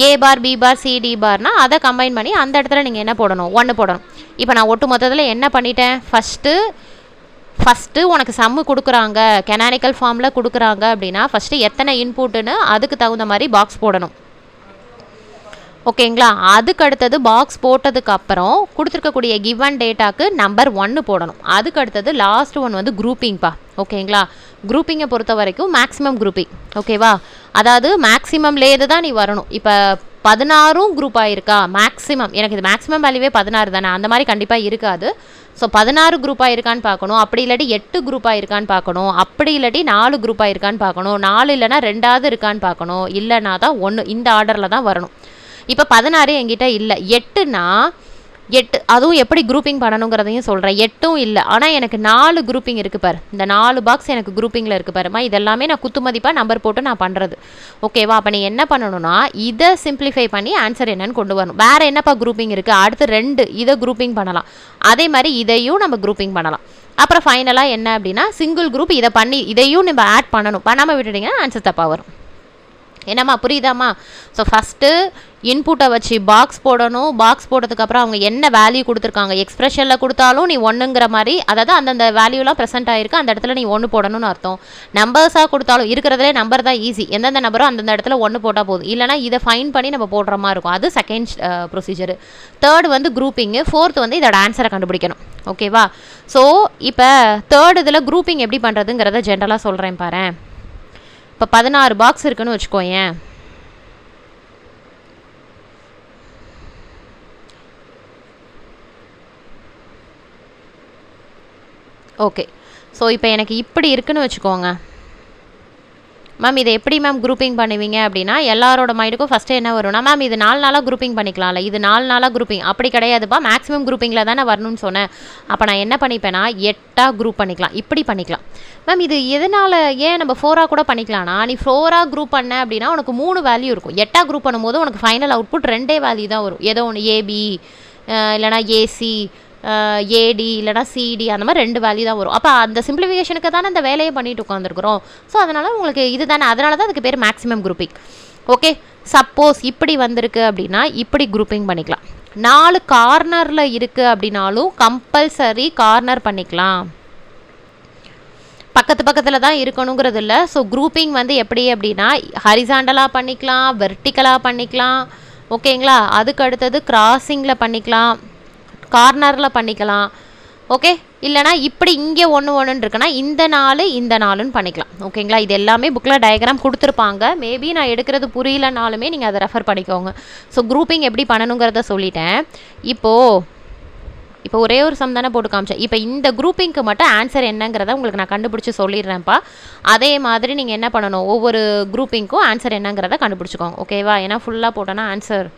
ஏ பார் பி பார் சிடி பார்னா அதை கம்பைன் பண்ணி அந்த இடத்துல நீங்கள் என்ன போடணும், 1 போடணும். இப்போ நான் ஒட்டு மொத்தத்தில் என்ன பண்ணிட்டேன், ஃபஸ்ட்டு உனக்கு சம்மு கொடுக்குறாங்க, கெனானிக்கல் ஃபார்மில் கொடுக்குறாங்க அப்படின்னா ஃபஸ்ட்டு எத்தனை இன்புட்டுன்னு அதுக்கு தகுந்த மாதிரி பாக்ஸ் போடணும். ஓகேங்களா? அதுக்கு அடுத்தது பாக்ஸ் போட்டதுக்கு அப்புறம் கொடுத்துருக்கக்கூடிய கிவன் டேட்டாக்கு நம்பர் 1 போடணும். அதுக்கு அடுத்தது லாஸ்ட் ஒன் வந்து குரூப்பிங்ப்பா. ஓகேங்களா? குரூப்பிங்கை பொறுத்த வரைக்கும் மேக்ஸிமம் குரூப்பிங். ஓகேவா? அதாவது மேக்ஸிமம்லேருந்து தான் நீ வரணும். இப்போ 16 குரூப் ஆகிருக்கா மேக்ஸிமம், எனக்கு இது மேக்ஸிமம் வேல்யூவே 16 தானே, அந்த மாதிரி கண்டிப்பாக இருக்காது. ஸோ 16 குரூப் ஆகிருக்கான்னு பார்க்கணும், அப்படி இல்லாட்டி 8 குரூப் ஆகிருக்கான்னு பார்க்கணும், அப்படி இல்லாட்டி 4 குரூப் ஆகிருக்கான்னு பார்க்கணும், 4 இல்லைனா 2ஆவது இருக்கான்னு பார்க்கணும், இல்லைனா தான் 1, இந்த ஆர்டரில் தான் வரணும். இப்போ 16 என்கிட்ட இல்லை, 8னா 8 அதுவும் எப்படி குரூப்பிங் பண்ணணுங்கிறதையும் சொல்கிறேன். 8ம் இல்லை, ஆனால் எனக்கு 4 குரூப்பிங் இருக்குது பாரு, இந்த 4 பாக்ஸ் எனக்கு குரூப்பிங்கில் இருக்குது பாருமா. இதெல்லாமே நான் குத்து மதிப்பாக நம்பர் போட்டு நான் பண்ணுறது. ஓகேவா? அப்போ நீ என்ன பண்ணணும்னா இதை சிம்பிளிஃபை பண்ணி ஆன்சர் என்னன்னு கொண்டு வரணும். வேறு என்னப்பா குரூப்பிங் இருக்குது, அடுத்து 2 இதை குரூப்பிங் பண்ணலாம், அதே மாதிரி இதையும் நம்ம குரூப்பிங் பண்ணலாம். அப்புறம் ஃபைனலாக என்ன அப்படின்னா சிங்கிள் குரூப் இதை பண்ணி இதையும் நம்ம ஆட் பண்ணணும். பண்ணாமல் விட்டுட்டிங்கன்னா ஆன்சர் தப்பாக வரும். என்னம்மா புரியுதாம்மா? ஸோ ஃபஸ்ட்டு இன்புட்டை வச்சு பாக்ஸ் போடணும். பாக்ஸ் போட்டதுக்கப்புறம் அவங்க என்ன வேல்யூ கொடுத்துருக்காங்க, எக்ஸ்பிரஷனில் கொடுத்தாலும் நீ 1ங்கிற மாதிரி, அதாவது அந்தந்த வேல்யூலாம் ப்ரெசென்ட் ஆகிருக்கு, அந்த இடத்துல நீ 1 போடணும்னு அர்த்தம். நம்பர்ஸாக கொடுத்தாலும் இருக்கிறதுலே நம்பர் தான் ஈஸி, எந்தெந்த நம்பரோ அந்தந்த இடத்துல 1 போட்டால் போதும். இல்லைனா இதை ஃபைன் பண்ணி நம்ம போடுற மாதிரி இருக்கும். அது செகண்ட் ப்ரொசீஜர். தேர்ட் வந்து குரூப்பிங்கு. ஃபோர்த் வந்து இதோட ஆன்சரை கண்டுபிடிக்கணும். ஓகேவா? ஸோ இப்போ தேர்ட் இதில் குரூப்பிங் எப்படி பண்ணுறதுங்கிறத ஜென்ரலாக சொல்கிறேன் பாரு. இப்போ 16 பாக்ஸ் இருக்குன்னு வச்சுக்கோயேன். ஓகே, ஸோ இப்போ எனக்கு இப்படி இருக்குன்னு வச்சுக்கோங்க மேம். இதை எப்படி மேம் குரூப்பிங் பண்ணுவீங்க அப்படின்னா எல்லாரோட மைண்டுக்கும் ஃபஸ்ட்டு என்ன வரும்னா, மேம் இது 4 நாளாக குரூப்பிங் பண்ணிக்கலாம்ல, இது 4 நாளாக குரூப்பிங். அப்படி கிடையாதுப்பா, மேக்ஸிமம் குரூப்பிங்கில் தானே வரணும்னு சொன்னேன். அப்போ நான் என்ன பண்ணிப்பேன்னா 8ஆக குரூப் பண்ணிக்கலாம், இப்படி பண்ணிக்கலாம். மேம் இது எதனால், ஏன் நம்ம 4ஆக கூட பண்ணிக்கலாம்னா, நீ 4ஆக குரூப் பண்ண அப்படின்னா உனக்கு 3 வேல்யூ இருக்கும். 8ஆக குரூப் பண்ணும்போது உனக்கு ஃபைனல் அவுட்புட் 2 வேல்யூ தான் வரும். ஏதோ ஒன்று ஏபி இல்லைனா ஏசி ஏடி இல்லைனா சிடி அந்த மாதிரி 2 வேல்யூ தான் வரும். அப்போ அந்த சிம்பிளிஃபிகேஷனுக்கு தானே அந்த வேலையை பண்ணிட்டு உட்காந்துருக்குறோம். ஸோ அதனால் உங்களுக்கு இது தானே, அதனால தான் அதுக்கு பேர் மேக்ஸிமம் குரூப்பிங். ஓகே, சப்போஸ் இப்படி வந்திருக்கு அப்படின்னா இப்படி குரூப்பிங் பண்ணிக்கலாம். 4 கார்னரில் இருக்குது அப்படின்னாலும் கம்பல்சரி கார்னர் பண்ணிக்கலாம், பக்கத்தில் தான் இருக்கணுங்கிறது இல்லை. ஸோ குரூப்பிங் வந்து எப்படி அப்படின்னா ஹரிசாண்டலாக பண்ணிக்கலாம், வெர்டிக்கலாக பண்ணிக்கலாம். ஓகேங்களா? அதுக்கு அடுத்தது கிராசிங்கில் பண்ணிக்கலாம், கார்னரில் பண்ணிக்கலாம். ஓகே, இல்லைனா இப்படி இங்கே 1 இருக்குன்னா இந்த 4 பண்ணிக்கலாம். ஓகேங்களா? இது எல்லாமே புக்கில் டயக்ராம் கொடுத்துருப்பாங்க. மேபி நான் எடுக்கிறது புரியலனாலுமே நீங்கள் அதை ரெஃபர் பண்ணிக்கோங்க. ஸோ குரூப்பிங் எப்படி பண்ணணுங்கிறத சொல்லிட்டேன். இப்போ ஒரே ஒரு சம் தானே போட்டு காமிச்சேன். இப்போ இந்த குரூப்பிங்க்கு மட்டும் ஆன்சர் என்னங்கிறத உங்களுக்கு நான் கண்டுபிடிச்சி சொல்லிடுறேன்ப்பா. அதே மாதிரி நீங்கள் என்ன பண்ணணும், ஒவ்வொரு குரூப்பிங்க்கும் ஆன்சர் என்னங்கிறத கண்டுபிடிச்சிக்கோங்க. ஓகேவா? ஏன்னா ஃபுல்லாக போட்டோன்னா ஆன்சர்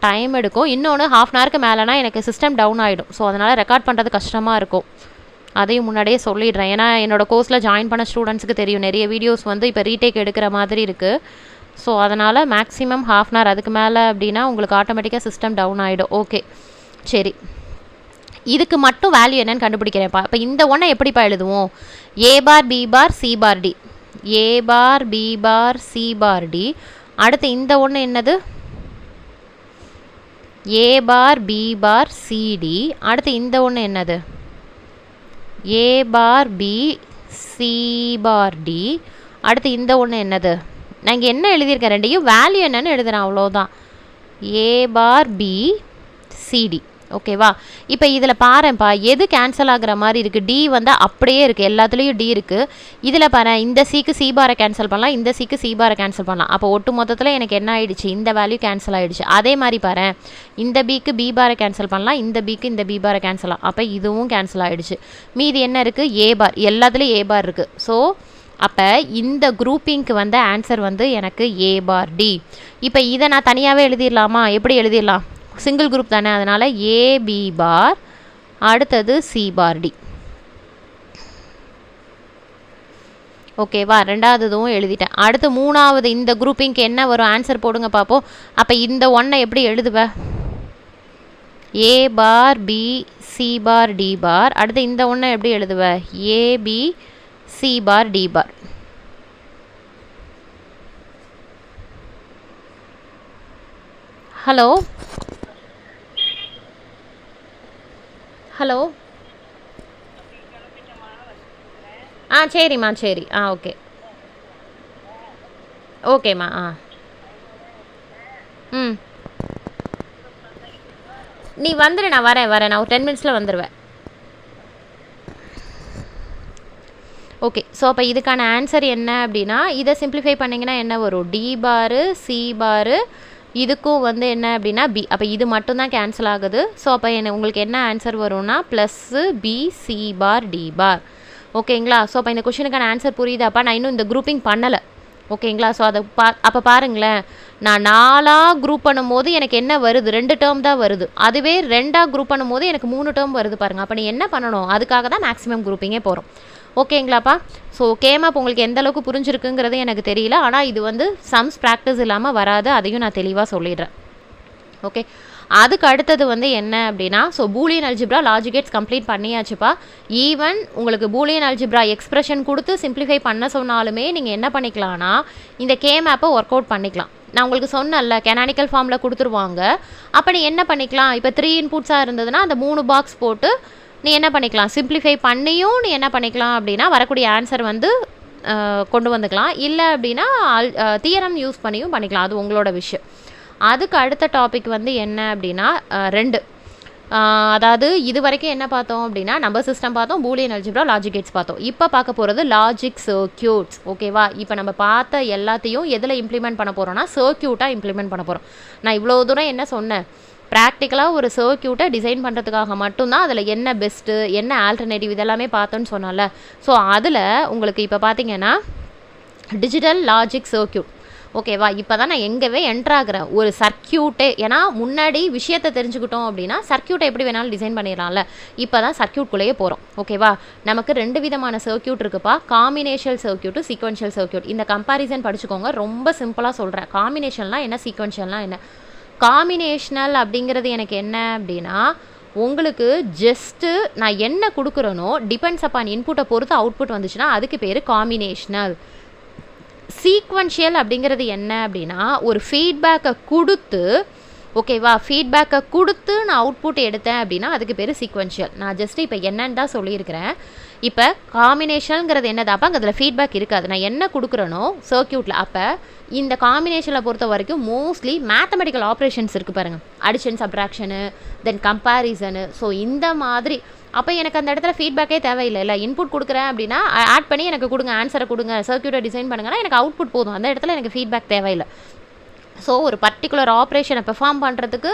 டைம் எடுக்கும். இன்னொன்று 1/2 hourக்கு மேலேனா எனக்கு சிஸ்டம் டவுன் ஆகிடும். ஸோ அதனால் ரெக்கார்ட் பண்ணுறது கஷ்டமாக இருக்கும். அதையும் முன்னாடியே சொல்லிடுறேன். ஏன்னா என்னோடய கோர்ஸில் ஜாயின் பண்ண ஸ்டூடெண்ட்ஸுக்கு தெரியும், நிறைய வீடியோஸ் வந்து இப்போ ரீடேக் எடுக்கிற மாதிரி இருக்குது. ஸோ அதனால் மேக்ஸிமம் 1/2 hour, அதுக்கு மேலே அப்படின்னா உங்களுக்கு ஆட்டோமேட்டிக்காக சிஸ்டம் டவுன் ஆகிடும். ஓகே சரி, இதுக்கு மட்டும் வேல்யூ என்னன்னு கண்டுபிடிக்கிறேன்ப்பா. இப்போ இந்த ஒன்றை எப்படிப்பா எழுதுவோம், ஏ bar B bar C bar D, ஏ bar B bar C bar D. அடுத்து இந்த ஒன்று என்னது, ஏ பார் பி பார் சிடி. அடுத்து இந்த ஒன்று என்னது, ஏ bar B C bar D. அடுத்து இந்த ஒன்று என்னது, நான் இங்கே என்ன எழுதியிருக்கேன், ரெண்டையும் வேல்யூ என்னன்னு எழுதுறேன், அவ்வளோதான். ஏ பார் பி சிடி. ஓகேவா? இப்போ இதில் பாருப்பா, எது கேன்சல் ஆகிற மாதிரி இருக்குது, டி வந்து அப்படியே இருக்குது, எல்லாத்துலேயும் டி இருக்குது. இதில் பாரு, இந்த சிக்கு சி பாரை கேன்சல் பண்ணலாம், இந்த சிக்கு சி பாரை கேன்சல் பண்ணலாம். அப்போ ஒட்டு மொத்தத்தில் எனக்கு என்ன ஆகிடுச்சு, இந்த வேல்யூ கேன்சல் ஆகிடுச்சு. அதே மாதிரி பாரு, இந்த பிக்கு பி பாரை கேன்சல் பண்ணலாம், இந்த பிக்கு இந்த பி பாரை கேன்சல் ஆகும். அப்போ இதுவும் கேன்சல் ஆகிடுச்சு. மீதி என்ன இருக்குது, ஏ பார், எல்லாத்துலேயும் ஏ பார் இருக்குது. ஸோ அப்போ இந்த குரூப்பிங்க்கு வந்து ஆன்சர் வந்து எனக்கு ஏ பார் டி. இப்போ இதை நான் தனியாகவே எழுதிடலாமா, எப்படி எழுதிடலாம், சிங்கிள் குரூப் தானே, அதனால் ஏபி பார் அடுத்தது சி பார் டி. ஓகேவா, ரெண்டாவது இதுவும் எழுதிட்டேன். அடுத்து மூணாவது இந்த குரூப்பிங்க்கு என்ன வரும் ஆன்சர் போடுங்க பார்ப்போம். அப்போ இந்த ஒன்றை எப்படி எழுதுவ? ஏ bar B C bar D பார். அடுத்து இந்த ஒன்றை எப்படி எழுதுவ? ஏபி சி பார் டி பார். ஹலோ ஹலோ சரிம்மா சரி ஓகே ஓகேம்மா நீ வந்துடு, நான் வரேன் நான் ஒரு 10 மினிட்ஸில் வந்துடுவேன். ஓகே, ஸோ அப்போ இதுக்கான ஆன்சர் என்ன அப்படின்னா, இதை சிம்பிளிஃபை பண்ணிங்கன்னா என்ன வரும்? டி பாரு சி பாரு, இதுக்கும் என்ன அப்படின்னா பி. அப்போ இது மட்டும்தான் கேன்சல் ஆகுது. ஸோ அப்போ உங்களுக்கு என்ன ஆன்சர் வரும்னா plus B C bar D பார். ஓகேங்களா, ஸோ அப்போ இந்த கொஷனுக்கான ஆன்சர் புரியுதாப்பா? நான் இன்னும் இந்த குரூப்பிங் பண்ணலை. ஓகேங்களா, ஸோ அதை அப்போ பாருங்களேன், நான் 4ஆக குரூப் பண்ணும்போது எனக்கு என்ன வருது? 2 டேர்ம் தான் வருது. அதுவே 2ஆக குரூப் பண்ணும்போது எனக்கு 3 டேர்ம் வருது பாருங்கள். அப்போ நீ என்ன பண்ணணும்? அதுக்காக தான் மேக்ஸிமம் குரூப்பிங்கே போகிறோம். ஓகேங்களாப்பா, ஸோ கேமப் உங்களுக்கு எந்த அளவுக்கு புரிஞ்சிருக்குங்கிறது எனக்கு தெரியல. ஆனால் இது சம்ஸ் ப்ராக்டிஸ் இல்லாமல் வராது, அதையும் நான் தெளிவாக சொல்லிடுறேன். ஓகே, அதுக்கு அடுத்தது என்ன அப்படின்னா, so Boolean algebra logic gates complete பண்ணியாச்சுப்பா. ஈவன் உங்களுக்கு பூலியன் அல்ஜிப்ரா எக்ஸ்பிரஷன் கொடுத்து சிம்பிளிஃபை பண்ண சொன்னாலுமே நீங்கள் என்ன பண்ணிக்கலாம்னா இந்த கேமப்பை ஒர்க் அவுட் பண்ணிக்கலாம். நான் உங்களுக்கு சொன்னேன்ல, கெனானிக்கல் ஃபார்மில் கொடுத்துருவாங்க. அப்போ நீ என்ன பண்ணிக்கலாம், இப்போ 3 இன்புட்ஸாக இருந்ததுன்னா அந்த 3 பாக்ஸ் போட்டு நீ என்ன பண்ணிக்கலாம், சிம்பிளிஃபை பண்ணியும் நீ என்ன பண்ணிக்கலாம் அப்படின்னா வரக்கூடிய ஆன்சர் கொண்டு வந்துக்கலாம். இல்லை அப்படின்னா தியரம் யூஸ் பண்ணியும் பண்ணிக்கலாம், அது உங்களோட விஷயம். அதுக்கு அடுத்த டாபிக் என்ன அப்படின்னா 2, அதாவது இது வரைக்கும் என்ன பார்த்தோம் அப்படின்னா நம்பர் சிஸ்டம் பார்த்தோம், பூலியன் அல்ஜிப்ரா, லாஜிக் கேட்ஸ் பார்த்தோம். இப்போ பார்க்க போகிறது லாஜிக் சர்க்யூட்ஸ். ஓகேவா, இப்போ நம்ம பார்த்த எல்லாத்தையும் எதில் இம்ப்ளிமெண்ட் பண்ண போகிறோம்னா சர்க்யூட்டாக இம்ப்ளிமெண்ட் பண்ண போகிறோம். நான் இவ்வளோ தூரம் என்ன சொன்னேன், ப்ராக்டிக்கலாக ஒரு சர்க்யூட்டை டிசைன் பண்ணுறதுக்காக மட்டும்தான் அதில் என்ன பெஸ்ட்டு என்ன ஆல்டர்னேட்டிவ் இதெல்லாமே பார்த்தோன்னு சொன்னால. ஸோ அதில் உங்களுக்கு இப்போ பார்த்தீங்கன்னா டிஜிட்டல் லாஜிக் சர்க்யூட். ஓகேவா, இப்போ தான் நான் எங்கவே என்ட்ராகிறேன் ஒரு சர்க்யூட்டே. ஏன்னா முன்னாடி விஷயத்தை தெரிஞ்சுக்கிட்டோம் அப்படின்னா சர்க்யூட்டை எப்படி வேணாலும் டிசைன் பண்ணிடலாம்ல. இப்போ தான் சர்க்யூட்குள்ளேயே போகிறோம். ஓகேவா, நமக்கு 2 விதமான சர்க்யூட் இருக்குப்பா, காம்பினேஷனல் சர்க்யூட்டு, சீக்வென்ஷியல் சர்க்யூட். இந்த கம்பாரிசன் படிச்சுக்கோங்க, ரொம்ப சிம்பிளாக சொல்கிறேன். காம்பினேஷன்லாம் என்ன, சீக்வென்ஷியல்னால் என்ன. காம்பினேஷனல் அப்படிங்கிறது எனக்கு என்ன அப்படின்னா, உங்களுக்கு ஜஸ்ட்டு நான் என்ன கொடுக்குறேனோ டிபெண்ட்ஸ் அப்பான் இன்புட்டை பொறுத்து அவுட்புட் வந்துச்சுன்னா அதுக்கு பேர் காம்பினேஷனல். சீக்வென்ஷியல் அப்படிங்கிறது என்ன அப்படின்னா, ஒரு ஃபீட்பேக்கை கொடுத்து, ஓகேவா, ஃபீட்பேக்கை கொடுத்து நான் அவுட்புட் எடுத்தேன் அப்படின்னா அதுக்கு பேர் சீக்வென்ஷியல். நான் ஜஸ்ட்டு இப்போ என்னன்னு தான் சொல்லியிருக்கிறேன். இப்போ காம்பினேஷனுங்கிறது என்னதாப்பா, அங்கே அதில் ஃபீட்பேக் இருக்காது. நான் என்ன கொடுக்குறேனோ சர்க்யூட்டில், அப்போ இந்த காம்பினேஷனில் பொறுத்த வரைக்கும் மோஸ்ட்லி மேத்தமெட்டிக்கல் ஆப்ரேஷன்ஸ் இருக்குது பாருங்கள், அடிஷன், சப்ட்ராக்ஷனு, தென் கம்பேரிசனு. ஸோ இந்த மாதிரி அப்போ எனக்கு அந்த இடத்துல ஃபீட்பேக்கே தேவையில்லை. இல்லை, இன்புட் கொடுக்குறேன் அப்படின்னா ஆட் பண்ணி எனக்கு கொடுங்க, ஆன்சரை கொடுங்க, சர்க்யூட்டை டிசைன் பண்ணுங்கன்னா எனக்கு அவுட்புட் போதும். அந்த இடத்துல எனக்கு ஃபீட்பேக் தேவையில்லை. ஸோ ஒரு பர்டிகுலர் ஆப்ரேஷனை பெர்ஃபார்ம் பண்ணுறதுக்கு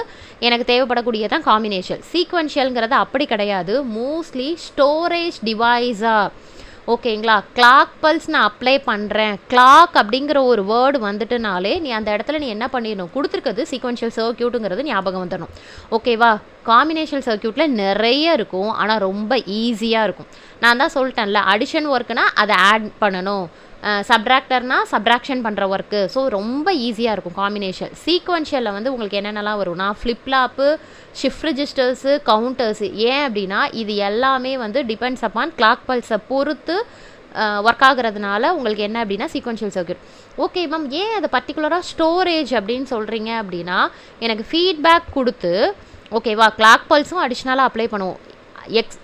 எனக்கு தேவைப்படக்கூடியதான் காம்பினேஷன். சீக்வென்ஷியல்ங்கிறது அப்படி கிடையாது, மோஸ்ட்லி ஸ்டோரேஜ் டிவைஸாக. ஓகேங்களா, கிளாக் பல்ஸ் நான் அப்ளை பண்ணுறேன், கிளாக் அப்படிங்கிற ஒரு வேர்டு வந்துட்டுனாலே நீ அந்த இடத்துல நீ என்ன பண்ணிடணும், கொடுத்துருக்கிறது சீக்வென்ஷியல் சர்க்யூட்டுங்கிறது ஞாபகம் வந்துடணும். ஓகேவா, காம்பினேஷனல் சர்க்யூட்டில் நிறைய இருக்கும், ஆனால் ரொம்ப ஈஸியாக இருக்கும். நான் தான் சொல்லிட்டேன்ல, அடிஷன் ஒர்க்குனா அதை ஆட் பண்ணணும், சப்ட்ராக்டர்னா சப்ட்ராக்ஷன் பண்ணுற ஒர்க்கு. ஸோ ரொம்ப ஈஸியாக இருக்கும் காம்பினேஷன். சீக்வென்ஷியலில் உங்களுக்கு என்னென்னலாம் வரும்னா ஃப்ளிப்லாப்பு, ஷிஃப்ட் ரெஜிஸ்டர்ஸு, கவுண்டர்ஸு. ஏன் அப்படின்னா இது எல்லாமே டிபெண்ட்ஸ் அப்பான் கிளாக் பல்ஸை பொறுத்து ஒர்க் ஆகுறதுனால உங்களுக்கு என்ன அப்படின்னா சீக்வென்ஷியல் சர்க்யூட். ஓகே மேம், ஏன் அது பர்டிகுலராக ஸ்டோரேஜ் அப்படின்னு சொல்கிறீங்க அப்படின்னா, எனக்கு ஃபீட்பேக் கொடுத்து, ஓகேவா, கிளாக் பல்ஸும் அடிஷ்னலாக அப்ளை பண்ணுவோம்.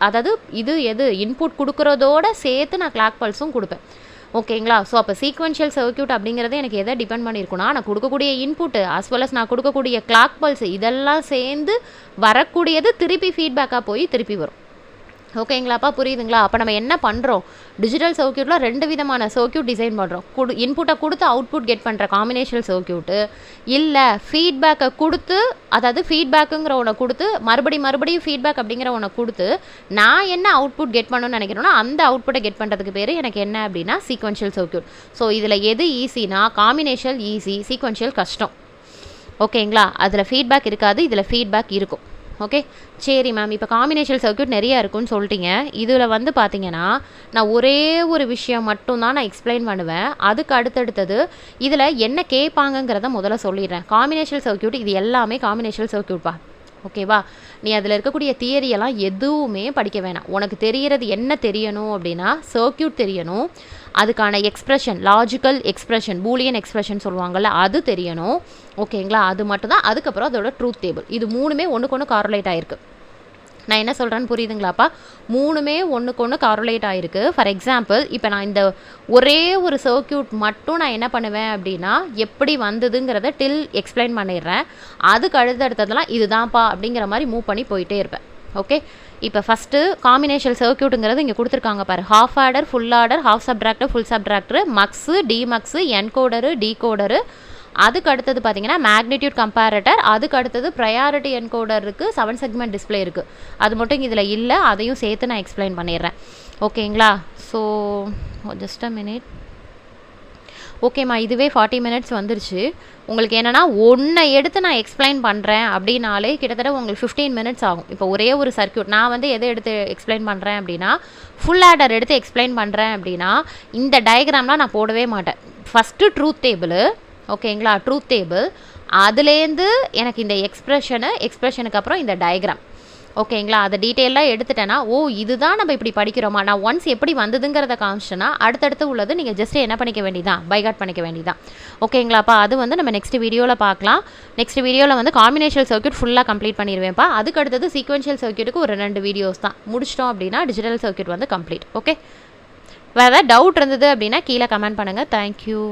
அதாவது எது இன்புட் கொடுக்குறதோட சேர்த்து நான் கிளாக் பல்ஸும் கொடுப்பேன். ஓகேங்களா, ஸோ அப்போ சீக்வென்ஷியல் சர்க்யூட் அப்படிங்கிறது எனக்கு எதை டிபெண்ட் பண்ணியிருக்குன்னா, நான் கொடுக்கக்கூடிய இன்புட்டு அஸ் வெல் அஸ் நான் கொடுக்கக்கூடிய கிளாக் பல்ஸ் இதெல்லாம் சேர்ந்து வரக்கூடியது திருப்பி ஃபீட்பேக்காக போய் திருப்பி வரும். ஓகேங்களாப்பா, புரியுதுங்களா? அப்போ நம்ம என்ன பண்ணுறோம், டிஜிட்டல் சர்க்யூட்டில் 2 விதமான சர்க்யூட் டிசைன் பண்ணுறோம். இன்புட்டை கொடுத்து அவுட்புட் கெட் பண்ணுற காம்பினேஷனல் சர்க்யூட்டு, இல்லை ஃபீட்பேக்கை கொடுத்து, அதாவது ஃபீட்பேக்குங்கிற ஒன்று கொடுத்து மறுபடியும் ஃபீட்பேக் அப்படிங்கிற ஒன்று கொடுத்து நான் என்ன அவுட்புட் கெட் பண்ணணும்னு நினைக்கிறேன்னா அந்த அவுட்புட்டை கெட் பண்ணுறதுக்கு பேர் எனக்கு என்ன அப்படின்னா சீக்வென்ஷியல் சர்க்யூட். ஸோ இதில் எது ஈஸினா காம்பினேஷன் ஈஸி, சீக்வென்ஷியல் கஷ்டம். ஓகேங்களா, அதில் ஃபீட்பேக் இருக்காது, இதில் ஃபீட்பேக் இருக்கும். ஓகே, சரி மேம். இப்போ காம்பினேஷன் சர்க்யூட் நிறைய இருக்குன்னு சொல்லிட்டீங்க. இதில் வந்து பார்த்தீங்கன்னா, நான் ஒரே ஒரு விஷயம் மட்டும் தான் நான் எக்ஸ்பிளைன் பண்ணுவேன். அதுக்கு அடுத்தடுத்தது இதில் என்ன கேட்பாங்கங்கிறத முதல்ல சொல்லிடுறேன். காம்பினேஷன் சர்க்யூட் இது எல்லாமே காம்பினேஷன் சர்க்யூட்பா. ஓகேவா? நீ அதில் இருக்கக்கூடிய தியரியெல்லாம் எதுவுமே படிக்க வேணாம். உனக்கு தெரிகிறது என்ன தெரியணும் அப்படின்னா, சர்க்யூட் தெரியணும், அதுக்கான expression, logical expression, Boolean expression சொல்லுவாங்கள்ல, அது தெரியணும். ஓகேங்களா? அது மட்டும்தான். அதுக்கப்புறம் அதோட ட்ரூத் டேபிள். இது 3மே ஒன்றுக்கு ஒன்று காரலேட் ஆகிருக்கு. நான் என்ன சொல்கிறேன்னு புரியுதுங்களாப்பா? 3மே ஒன்றுக்கு ஒன்று காரலேட் ஆகிருக்கு. ஃபார் எக்ஸாம்பிள், இப்போ நான் இந்த ஒரே ஒரு சர்க்யூட் மட்டும் நான் என்ன பண்ணுவேன் அப்படின்னா, எப்படி வந்ததுங்கிறத எக்ஸ்பிளைன் பண்ணிடுறேன். அதுக்கு அடுத்தடுத்ததெல்லாம் இதுதான்ப்பா அப்படிங்கிற மாதிரி மூவ் பண்ணி போயிட்டே இருப்பேன். ஓகே, இப்போ ஃபஸ்ட்டு காம்பினேஷன் சர்க்யூட்டுங்கிறது இங்கே கொடுத்துருக்காங்க பாரு. Half adder, full adder, half subtractor, full subtractor, mux, demux, encoder, decoder. அதுக்கு அடுத்தது பார்த்தீங்கன்னா மேக்னிடியூட் கம்பேரட்டர். அதுக்கு அடுத்தது ப்ரையாரிட்டி என்கோடர் இருக்குது, 7 செக்மெண்ட் டிஸ்பிளே இருக்குது. அது மட்டும் இதில் இல்லை, அதையும் சேர்த்து நான் எக்ஸ்பிளைன் பண்ணிடுறேன். ஓகேங்களா? So just a minute. ஓகேம்மா, இதுவே 40 மினிட்ஸ் வந்துருச்சு. உங்களுக்கு என்னென்னா ஒன்றை எடுத்து நான் எக்ஸ்பிளைன் பண்ணுறேன் அப்படின்னாலே கிட்டத்தட்ட உங்களுக்கு 15 மினிட்ஸ் ஆகும். இப்போ ஒரே ஒரு சர்க்யூட் நான் வந்து எதை எடுத்து எக்ஸ்பிளைன் பண்ணுறேன் அப்படின்னா, ஃபுல் ஆர்டர் எடுத்து எக்ஸ்பிளைன் பண்ணுறேன் அப்படின்னா இந்த டயக்ராம்லாம் நான் போடவே மாட்டேன். First truth table. ஓகேங்களா? ட்ரூத் டேபிள், அதுலேருந்து எனக்கு இந்த எக்ஸ்பிரஷனுக்கு அப்புறம் இந்த டயக்ராம். ஓகேங்களா? அதை டீட்டெயிலாக எடுத்துட்டேன்னா, ஓ இதுதான் நம்ம இப்படி படிக்கிறோமா, நான் ஒன்ஸ் எப்படி வந்ததுங்கிறத காமிச்சேன்னா அடுத்தடுத்து உள்ளது நீங்கள் ஜஸ்ட் என்ன பண்ணிக்க வேண்டியதான், பைகாட் பண்ணிக்க வேண்டியதான். ஓகேங்களாப்பா? அது வந்து நம்ம நெக்ஸ்ட் வீடியோவில் பார்க்கலாம். நெக்ஸ்ட் வீடியோவில் வந்து காம்பினேஷன் சர்க்யூட் ஃபுல்லாக கம்ப்ளீட் பண்ணிடுவேன்ப்பா. அதுக்கு அடுத்தது சீக்வென்ஷியல் சர்க்யூட்டுக்கு ஒரு 2 வீடியோஸ் தான் முடிச்சிட்டோம் அப்படின்னா டிஜிட்டல் சர்க்யூட் வந்து கம்ப்ளீட். ஓகே, வேறு ஏதாவது டவுட் இருந்தது அப்படின்னா கீழே கமெண்ட் பண்ணுங்கள். தேங்க்யூ.